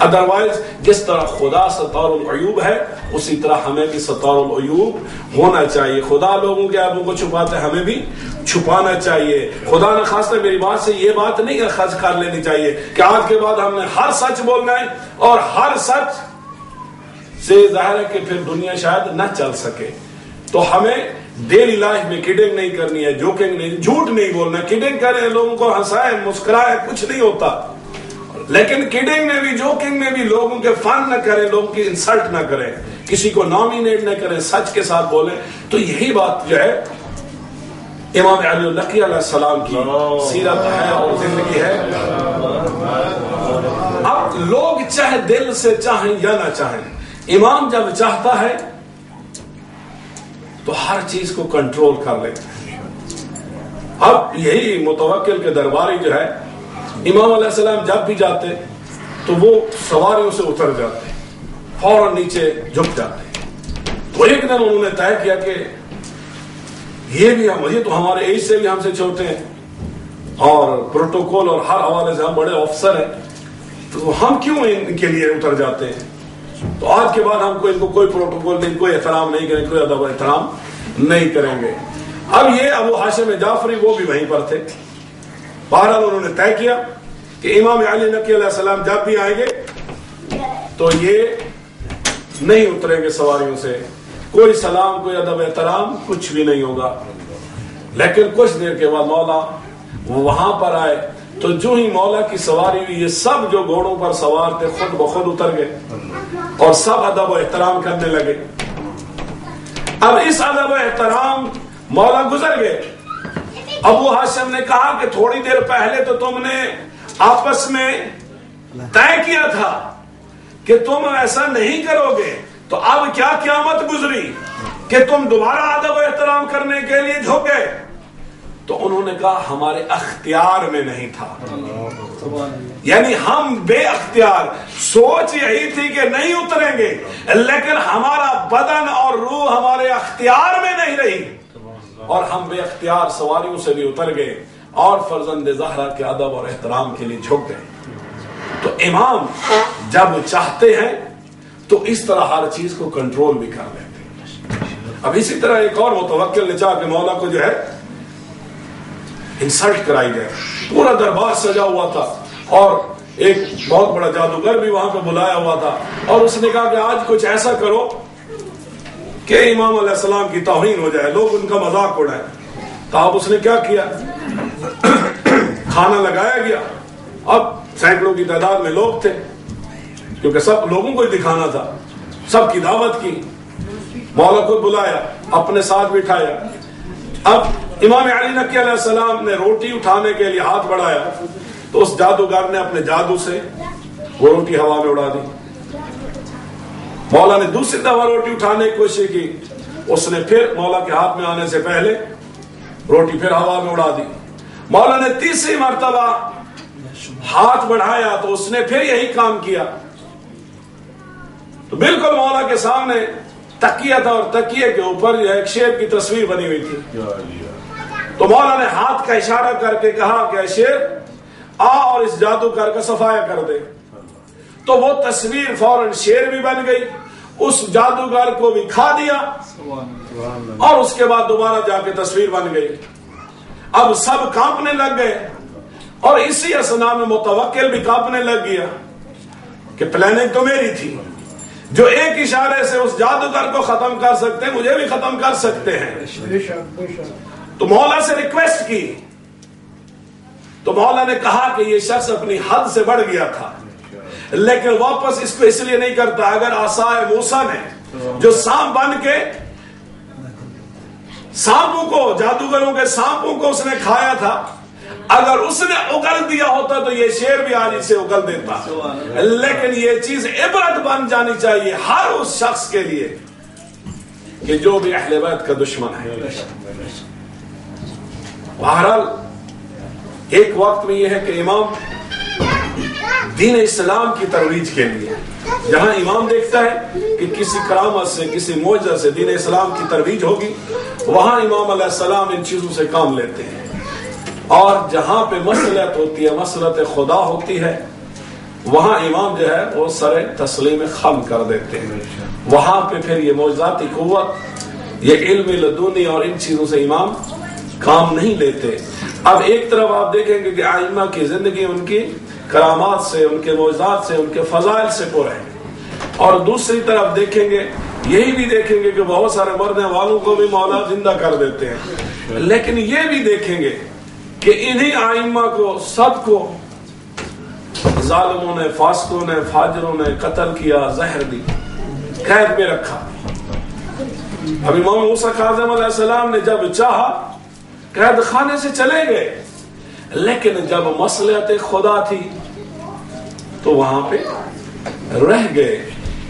ادروائز جس طرح خدا ستار العیوب ہے اسی طرح ہمیں بھی ستار العیوب ہونا چاہیے۔ خدا لوگوں کے عیبوں کو چھپاتے ہیں، ہمیں بھی چھپانا چاہیے۔ خدا نہ خواستہ میری بات سے یہ بات نہیں اخذ کر لینی چاہیے کہ آج کے بعد ہم نے ہر سچ بولنا ہے، اور ہر سچ سے ظاہر ہے کہ پھر دنیا شاید نہ چل سکے۔ تو ہمیں ڈیلی لائف میں کڈنگ نہیں کرنی ہے، جوکنگ نہیں، جھوٹ نہیں بولنا۔ کڈنگ کریں، لوگوں کو ہنسائیں، مسکرائیں، کچھ نہیں ہوتا، لیکن کڈنگ میں بھی، جوکنگ میں بھی لوگوں کے فن نہ کریں، لوگوں کی انسلٹ نہ کریں، کسی کو نامینیٹ نہ کریں، سچ کے ساتھ بولیں۔ تو یہی بات جو ہے امام علی النقی علیہ السلام کی سیرت ہے اور زندگی ہے۔ اب لوگ چاہے دل سے چاہیں یا نہ چاہیں، امام جب چاہتا ہے تو ہر چیز کو کنٹرول کر لیتا ہے۔ اب یہی متوکل کے درباری جو ہے، امام علیہ السلام جب بھی جاتے تو وہ سواریوں سے اتر جاتے، فوراً نیچے جھک جاتے۔ تو ایک دن انہوں نے طے کیا کہ یہ تو ہمارے ایج سے بھی ہم سے چھوٹے ہیں اور پروٹوکول اور ہر حوالے سے ہم بڑے افسر ہیں، تو ہم کیوں ان کے لیے اتر جاتے ہیں؟ تو آج کے بعد ہم کو ان کو کوئی پروٹوکول نہیں، کوئی احترام نہیں کریں، کوئی ادب و احترام نہیں کریں گے۔ اب یہ ابو ہاشم جعفری وہ بھی وہیں پر تھے۔ بہرحال انہوں نے طے کیا کہ امام علی نقی علیہ السلام جب بھی آئیں گے تو یہ نہیں اتریں گے سواریوں سے، کوئی سلام، کوئی ادب احترام، کچھ بھی نہیں ہوگا۔ لیکن کچھ دیر کے بعد مولا وہاں پر آئے تو جو ہی مولا کی سواری ہوئی، یہ سب جو گھوڑوں پر سوار تھے خود بخود اتر گئے اور سب ادب و احترام کرنے لگے۔ اب اس ادب و احترام مولا گزر گئے۔ ابو ہاشم نے کہا کہ تھوڑی دیر پہلے تو تم نے آپس میں طے کیا تھا کہ تم ایسا نہیں کرو گے، تو اب کیا قیامت گزری کہ تم دوبارہ ادب و احترام کرنے کے لیے جھک گئے؟ تو انہوں نے کہا ہمارے اختیار میں نہیں تھا، یعنی ہم بے اختیار، سوچ یہی تھی کہ نہیں اتریں گے، لیکن ہمارا بدن اور روح ہمارے اختیار میں نہیں رہی اور ہم بے اختیار سواریوں سے بھی اتر گئے اور فرزند زہرا کے ادب اور احترام کے لیے جھک گئے۔ تو امام جب چاہتے ہیں تو اس طرح ہر چیز کو کنٹرول بھی کر لیتے ہیں۔ اب اسی طرح ایک اور متوکل نے چاہا کہ مولا کو جو ہے انسلٹ کرائی جائے، پورا دربار سجا ہوا تھا اور ایک بہت بڑا جادوگر بھی وہاں پہ بلایا ہوا تھا، اور اس نے کہا کہ آج کچھ ایسا کرو کہ امام علیہ السلام کی توہین ہو جائے، لوگ ان کا مذاق اڑائیں۔ تو اب اس نے کیا کیا، کھانا لگایا گیا۔ اب سینکڑوں کی تعداد میں لوگ تھے کیونکہ سب لوگوں کو دکھانا تھا، سب کی دعوت کی، مولا کو بلایا، اپنے ساتھ بٹھایا۔ اب امام علی نقی علیہ السلام نے روٹی اٹھانے کے لیے ہاتھ بڑھایا تو اس جادوگر نے اپنے جادو سے وہ روٹی ہوا میں اڑا دی۔ مولا نے دوسری دفعہ روٹی اٹھانے کی کوشش کی، اس نے پھر مولا کے ہاتھ میں آنے سے پہلے روٹی پھر ہوا میں اڑا دی۔ مولا نے تیسری مرتبہ ہاتھ بڑھایا تو اس نے پھر یہی کام کیا۔ تو بالکل مولا کے سامنے تکیہ تھا اور تکیے کے اوپر جو ایک شیر کی تصویر بنی ہوئی تھی۔ تو مولا نے ہاتھ کا اشارہ کر کے کہا کہ شیر آ اور اس جادوگر کا صفایا کر دے۔ تو وہ تصویر فوراً شیر بھی بن گئی، اس جادوگر کو بھی کھا دیا اور اس کے بعد دوبارہ جا کے تصویر بن گئی۔ اب سب کانپنے لگ گئے اور اسی اثنا میں متوکل بھی کانپنے لگ گیا کہ پلاننگ تو میری تھی، جو ایک اشارے سے اس جادوگر کو ختم کر سکتے ہیں مجھے بھی ختم کر سکتے ہیں۔ تو مولا سے ریکویسٹ کی تو مولا نے کہا کہ یہ شخص اپنی حد سے بڑھ گیا تھا، لیکن واپس اس کو اس لیے نہیں کرتا۔ اگر عصائے موسیٰ نے جو سانپ بن کے سانپوں کو، جادوگروں کے سانپوں کو اس نے کھایا تھا، اگر اس نے اگل دیا ہوتا تو یہ شیر بھی آج اسے اگل دیتا. لیکن یہ چیز عبرت بن جانی چاہیے ہر اس شخص کے لیے کہ جو بھی اہل بیت کا دشمن ہے. بہرحال ایک وقت میں یہ ہے کہ امام دین اسلام کی ترویج کے لیے جہاں امام دیکھتا ہے کہ کسی کرامت سے کسی معجزہ سے دین اسلام کی ترویج ہوگی وہاں امام علیہ السلام ان چیزوں سے کام لیتے ہیں. اور جہاں پہ مصلحت ہوتی ہے مسلحت خدا ہوتی ہے وہاں امام جو ہے وہ سر تسلیم خم کر دیتے ہیں. وہاں پہ پھر یہ معجزاتی قوت یہ علم لدنی اور ان چیزوں سے امام کام نہیں لیتے. اب ایک طرف آپ دیکھیں گے کہ ائمہ کی زندگی ان کی کرامات سے ان کے معجزات سے ان کے فضائل سے پر ہے اور دوسری طرف دیکھیں گے یہی بھی دیکھیں گے کہ بہت سارے مرنے والوں کو بھی مولا زندہ کر دیتے ہیں. لیکن یہ بھی دیکھیں گے کہ انہی ائمہ کو سب کو ظالموں نے فاسقوں نے فاجروں نے قتل کیا زہر دی قید میں رکھا. اب امام موسیٰ کاظم علیہ السلام نے جب چاہا قید خانے سے چلے گئے لیکن جب مصلحت خدا تھی تو وہاں پہ رہ گئے.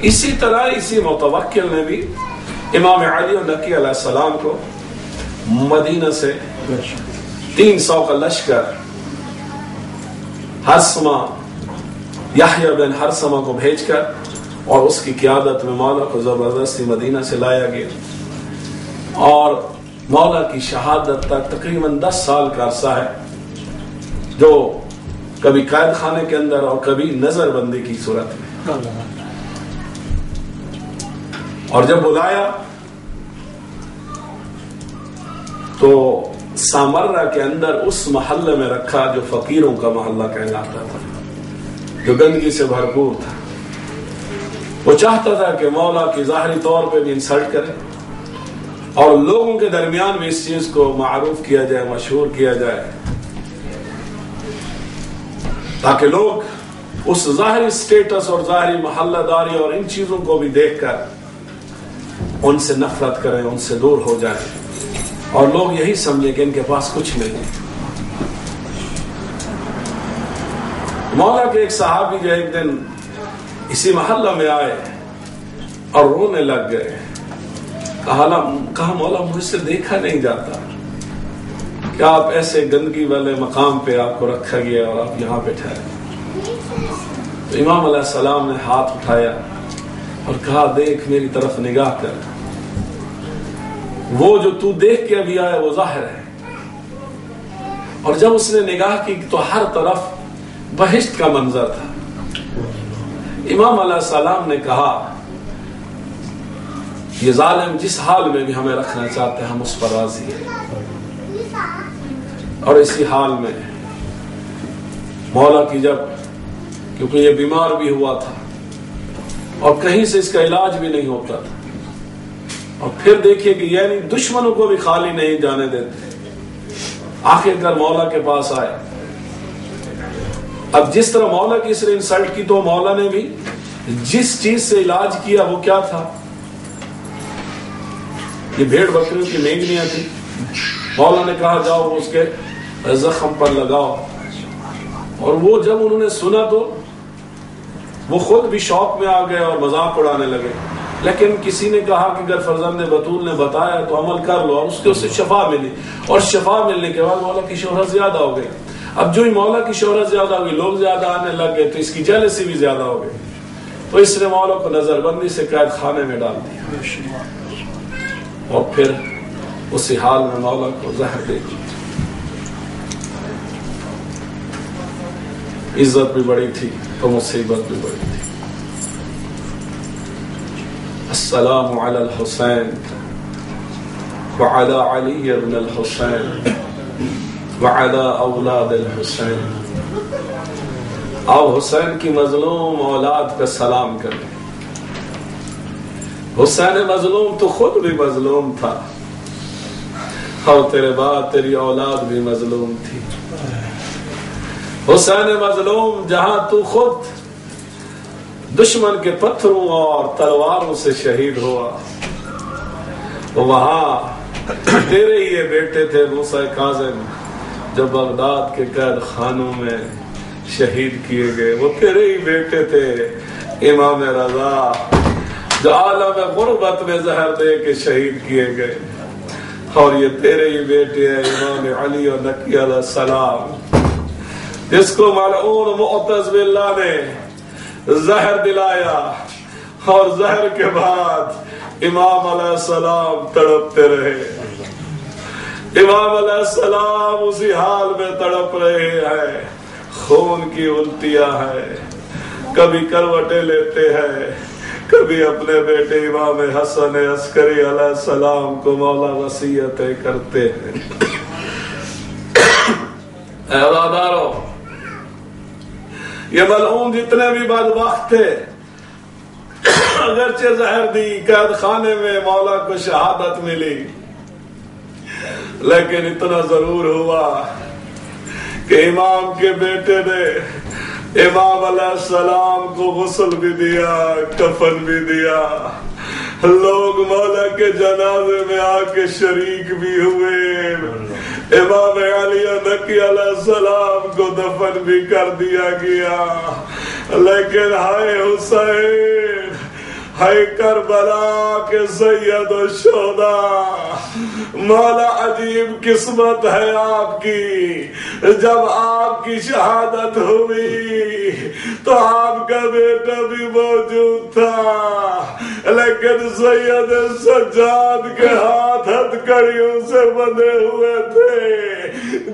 اسی طرح اسی متوکل نے بھی امام علی نقی علیہ السلام کو مدینہ سے 300 کا لشکر ہرسمہ یحییٰ بن ہرسمہ کو بھیج کر اور اس کی قیادت میں مولا کو زبردستی مدینہ سے لایا گیا اور مولا کی شہادت تک تقریباً 10 سال کا عرصہ ہے جو کبھی قید خانے کے اندر اور کبھی نظر بندی کی صورت میں. اور جب بلایا تو سامرہ کے اندر اس محلے میں رکھا جو فقیروں کا محلہ کہلاتا تھا جو گندگی سے بھرپور تھا. وہ چاہتا تھا کہ مولا کی ظاہری طور پہ بھی انسلٹ کرے اور لوگوں کے درمیان بھی اس چیز کو معروف کیا جائے مشہور کیا جائے تاکہ لوگ اس ظاہری سٹیٹس اور ظاہری محلہ داری اور ان چیزوں کو بھی دیکھ کر ان سے نفرت کریں ان سے دور ہو جائیں اور لوگ یہی سمجھیں کہ ان کے پاس کچھ نہیں. مولا کے ایک صحابی جو ایک دن اسی محلہ میں آئے اور رونے لگ گئے. کہا مولا مجھ سے دیکھا نہیں جاتا کہ آپ ایسے گندگی والے مقام پہ آپ کو رکھا گیا اور آپ یہاں پہ ٹھہرے. تو امام علیہ السلام نے ہاتھ اٹھایا اور کہا دیکھ میری طرف نگاہ کر وہ جو تو دیکھ کے ابھی آیا وہ ظاہر ہے. اور جب اس نے نگاہ کی تو ہر طرف بہشت کا منظر تھا. امام علیہ السلام نے کہا یہ ظالم جس حال میں بھی ہمیں رکھنا چاہتے ہیں ہم اس پر راضی ہیں. اور اسی حال میں مولا کی جب کیونکہ یہ بیمار بھی ہوا تھا اور کہیں سے اس کا علاج بھی نہیں ہوتا تھا اور پھر دیکھیے کہ یعنی دشمنوں کو بھی خالی نہیں جانے دیتے. آخر کر مولا کے پاس آئے. اب جس طرح مولا کی اس نے انسلٹ کی تو مولا نے بھی جس چیز سے علاج کیا وہ کیا تھا یہ بھیڑ بکریوں کی مینگنیاں تھی. مولا نے کہا جاؤ اس کے زخم پر لگاؤ اور وہ جب انہوں نے سنا تو وہ خود بھی شوق میں آ گئے اور مذاق اڑانے لگے. لیکن کسی نے کہا کہ اگر فرزند بطول نے بتایا تو عمل کر لو اور اس کے اسے شفا ملی اور شفا ملنے کے بعد مولا کی شہرت زیادہ ہو گئی. اب جو ہی مولا کی شہرت زیادہ ہو گئی لوگ زیادہ آنے لگ گئے تو اس کی جیلسی بھی زیادہ ہو گئی. تو اس نے مولا کو نظر بندی سے قید خانے میں ڈال دیا اور پھر اسی حال میں مولا کو زہر دے دی. عزت بھی بڑی تھی تو مصیبت بھی بڑی تھی. السلام علی الحسین وعلی علی بن الحسین وعلی اولاد الحسین. آؤ حسین کی مظلوم اولاد کا سلام کریں. حسین مظلوم تو خود بھی مظلوم تھا اور تیرے بعد تیری اولاد بھی مظلوم تھی. حسین مظلوم جہاں تو خود دشمن کے پتھروں اور تلواروں سے شہید ہوا وہاں تیرے یہ بیٹے تھے موسیٰ کاظم جو بغداد کے قید خانوں میں شہید کیے گئے، وہ تیرے ہی بیٹے تھے امام رضا، جو عالم غربت میں زہر دے کے شہید کیے گئے، اور یہ تیرے ہی بیٹے ہیں امام علی و نقی علیہ السلام، جس کو ملعون معتز باللہ نے زہر دلایا، اور زہر کے بعد امام علیہ السلام تڑپتے رہے، امام علیہ السلام اسی حال میں تڑپ رہے ہیں، خون کی الٹیاں ہیں، کبھی کروٹیں لیتے ہیں، کبھی اپنے بیٹے امام حسن عسکری علیہ السلام کو مولا وصیتیں کرتے ہیں۔ اے عزادارو، یہ ملعون جتنے بھی بدبخت تھے، اگرچہ زہر دی، قید خانے میں مولا کو شہادت ملی، لیکن اتنا ضرور ہوا کہ امام کے بیٹے نے امام علیہ السلام کو غسل بھی دیا، کفن بھی دیا، لوگ مولا کے جنازے میں آ کے شریک بھی ہوئے، امام علی نقی علیہ السلام کو دفن بھی کر دیا گیا، لیکن ہائے حسین، ہائے کربلا کے سید الشہداء، مولا عجیب قسمت ہے آپ کی، جب آپ کی شہادت ہوئی تو آپ کا بیٹا بھی موجود تھا، لیکن سید سجاد کے ہاتھ ہتھکڑیوں سے بندھے ہوئے تھے،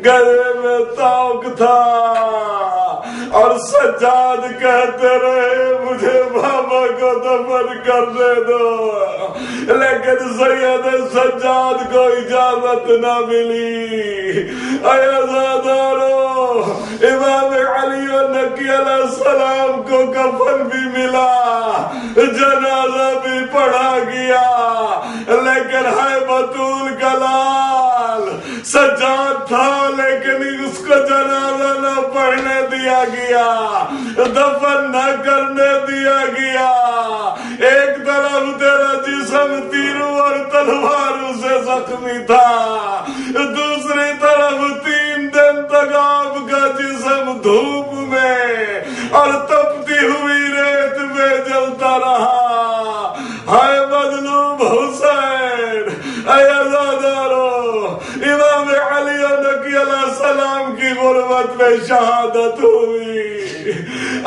گلے میں توق تھا، اور سجاد کہتے رہے مجھے بابا کو دفن کرنے دو، لیکن سید سجاد کو اجازت نہ ملی۔ اے عزادارو، امام علی نقی علیہ السلام کو کفن بھی ملا، جنازہ بھی پڑھا گیا، لیکن ہے بطول کا لال سجاد تھا، لیکن اس کو جنازہ نہ پڑھنے دیا گیا، دفن نہ کرنے دیا گیا۔ ایک طرف تیرا جسم تیروں اور تلواروں سے زخمی تھا، دوسری طرف 3 دن تک آپ کا جسم دھوپ میں اور تپتی ہوئی ریت میں جلتا رہا۔ ہائے مظلوم حسین، اے عزادارو، امام علی نقی علیہ السلام کی غربت میں شہادت ہوئی،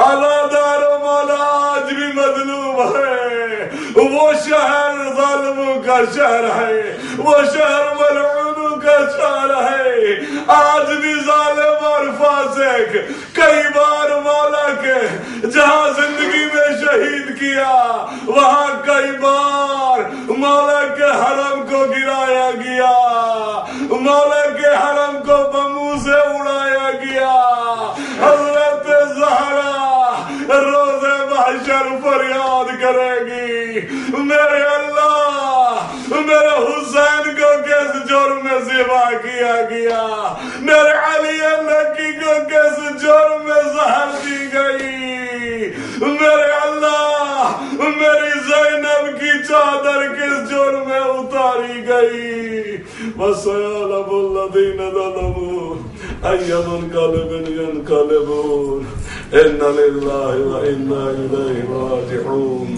عزادارو، مولا آج بھی مظلوم ہے، وہ شہر ظالموں کا شہر ہے، وہ شہر ملعونوں کا شہر ہے، آج بھی ظالم اور فاسق کئی بار مولا کے جہاں زندگی میں شہید کیا، وہاں کئی بار مولا کے حرم کو گرایا گیا، مولا کے حرم کو بموں سے اڑایا گیا۔ حضرت زہرا روز محشر فریاد کرے گی، میرے اللہ، میرے حسین کو کس جرم میں ذبح کیا گیا، میرے علی نقی کو کس جرم میں زہر دی گئی، میرے اللہ، میری زینب کی چادر کس جرم میں اتاری گئی۔ وَسَيَعْلَمُ الَّذِينَ ظَلَمُوا أَيَّ مُنقَلِبٍ يَنقَلِبُونَ إِنَّ لِلَّهِ وَإِنَّا إِلَيْهِ رَاجِعُونَ۔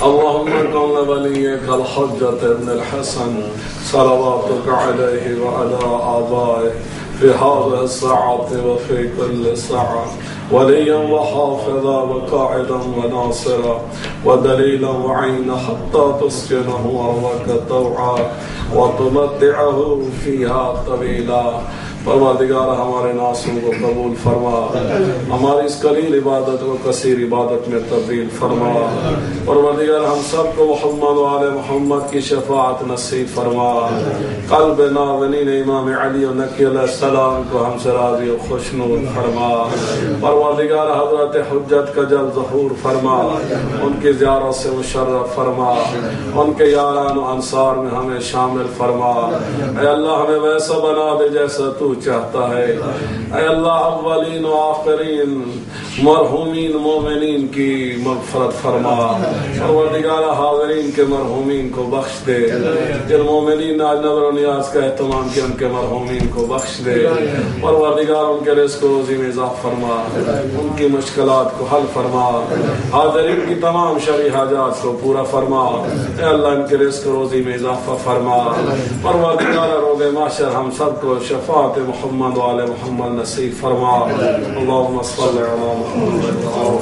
اللهم كن لوليك الحجة ابن الحسن صلواتك عليه وعلى آبائه في هذه الساعة وفي كل ساعة، وليا وحافظا وقاعدا وناصرا ودليلا وعينا، حتى تسكنه أرضك طوعا وتمتعه فيها طويلا۔ پروردگار ہمارے ناسوں کو قبول فرما، ہماری اس قلیل عبادت کو کثیر عبادت میں تبدیل فرما۔ پروردگار ہم سب کو محمد و آل محمد کی شفاعت نصیب فرما۔ قلب ناظرین امام علی نقی علیہ السلام کو ہم سے راضی و خوشنود فرما۔ پروردگار حضرت حجت کا جلد ظہور فرما، ان کی زیارت سے مشرف فرما، ان کے یاران و انصار میں ہمیں شامل فرما۔ اے اللہ ہمیں ویسا بنا دے جیسا تو چاہتا ہے۔ اے اللہ اولین و آخرین مرحومین مومنین کی مغفرت فرما، پروردگار حاضرین کے مرحومین کو بخش دے، جن مومنین نے آج نظر و نیاز کا اہتمام کیا ان کے مرحومین کو بخش دے، پروردگار ان کے رزق و روزی میں اضافہ فرما، ان کی مشکلات کو حل فرما، حاضرین کی تمام شرعی حاجات کو پورا فرما۔ اے اللہ ان کے رزق و روزی میں اضافہ فرما، پروردگار روز محشر ہم سب کو شفاعت محمد و آل محمد نصیب فرما۔ اللہم صلی علی محمد اللہ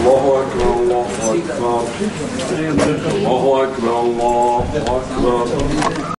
اکبر اللہ اکبر اللہ اکبر اللہ اکبر۔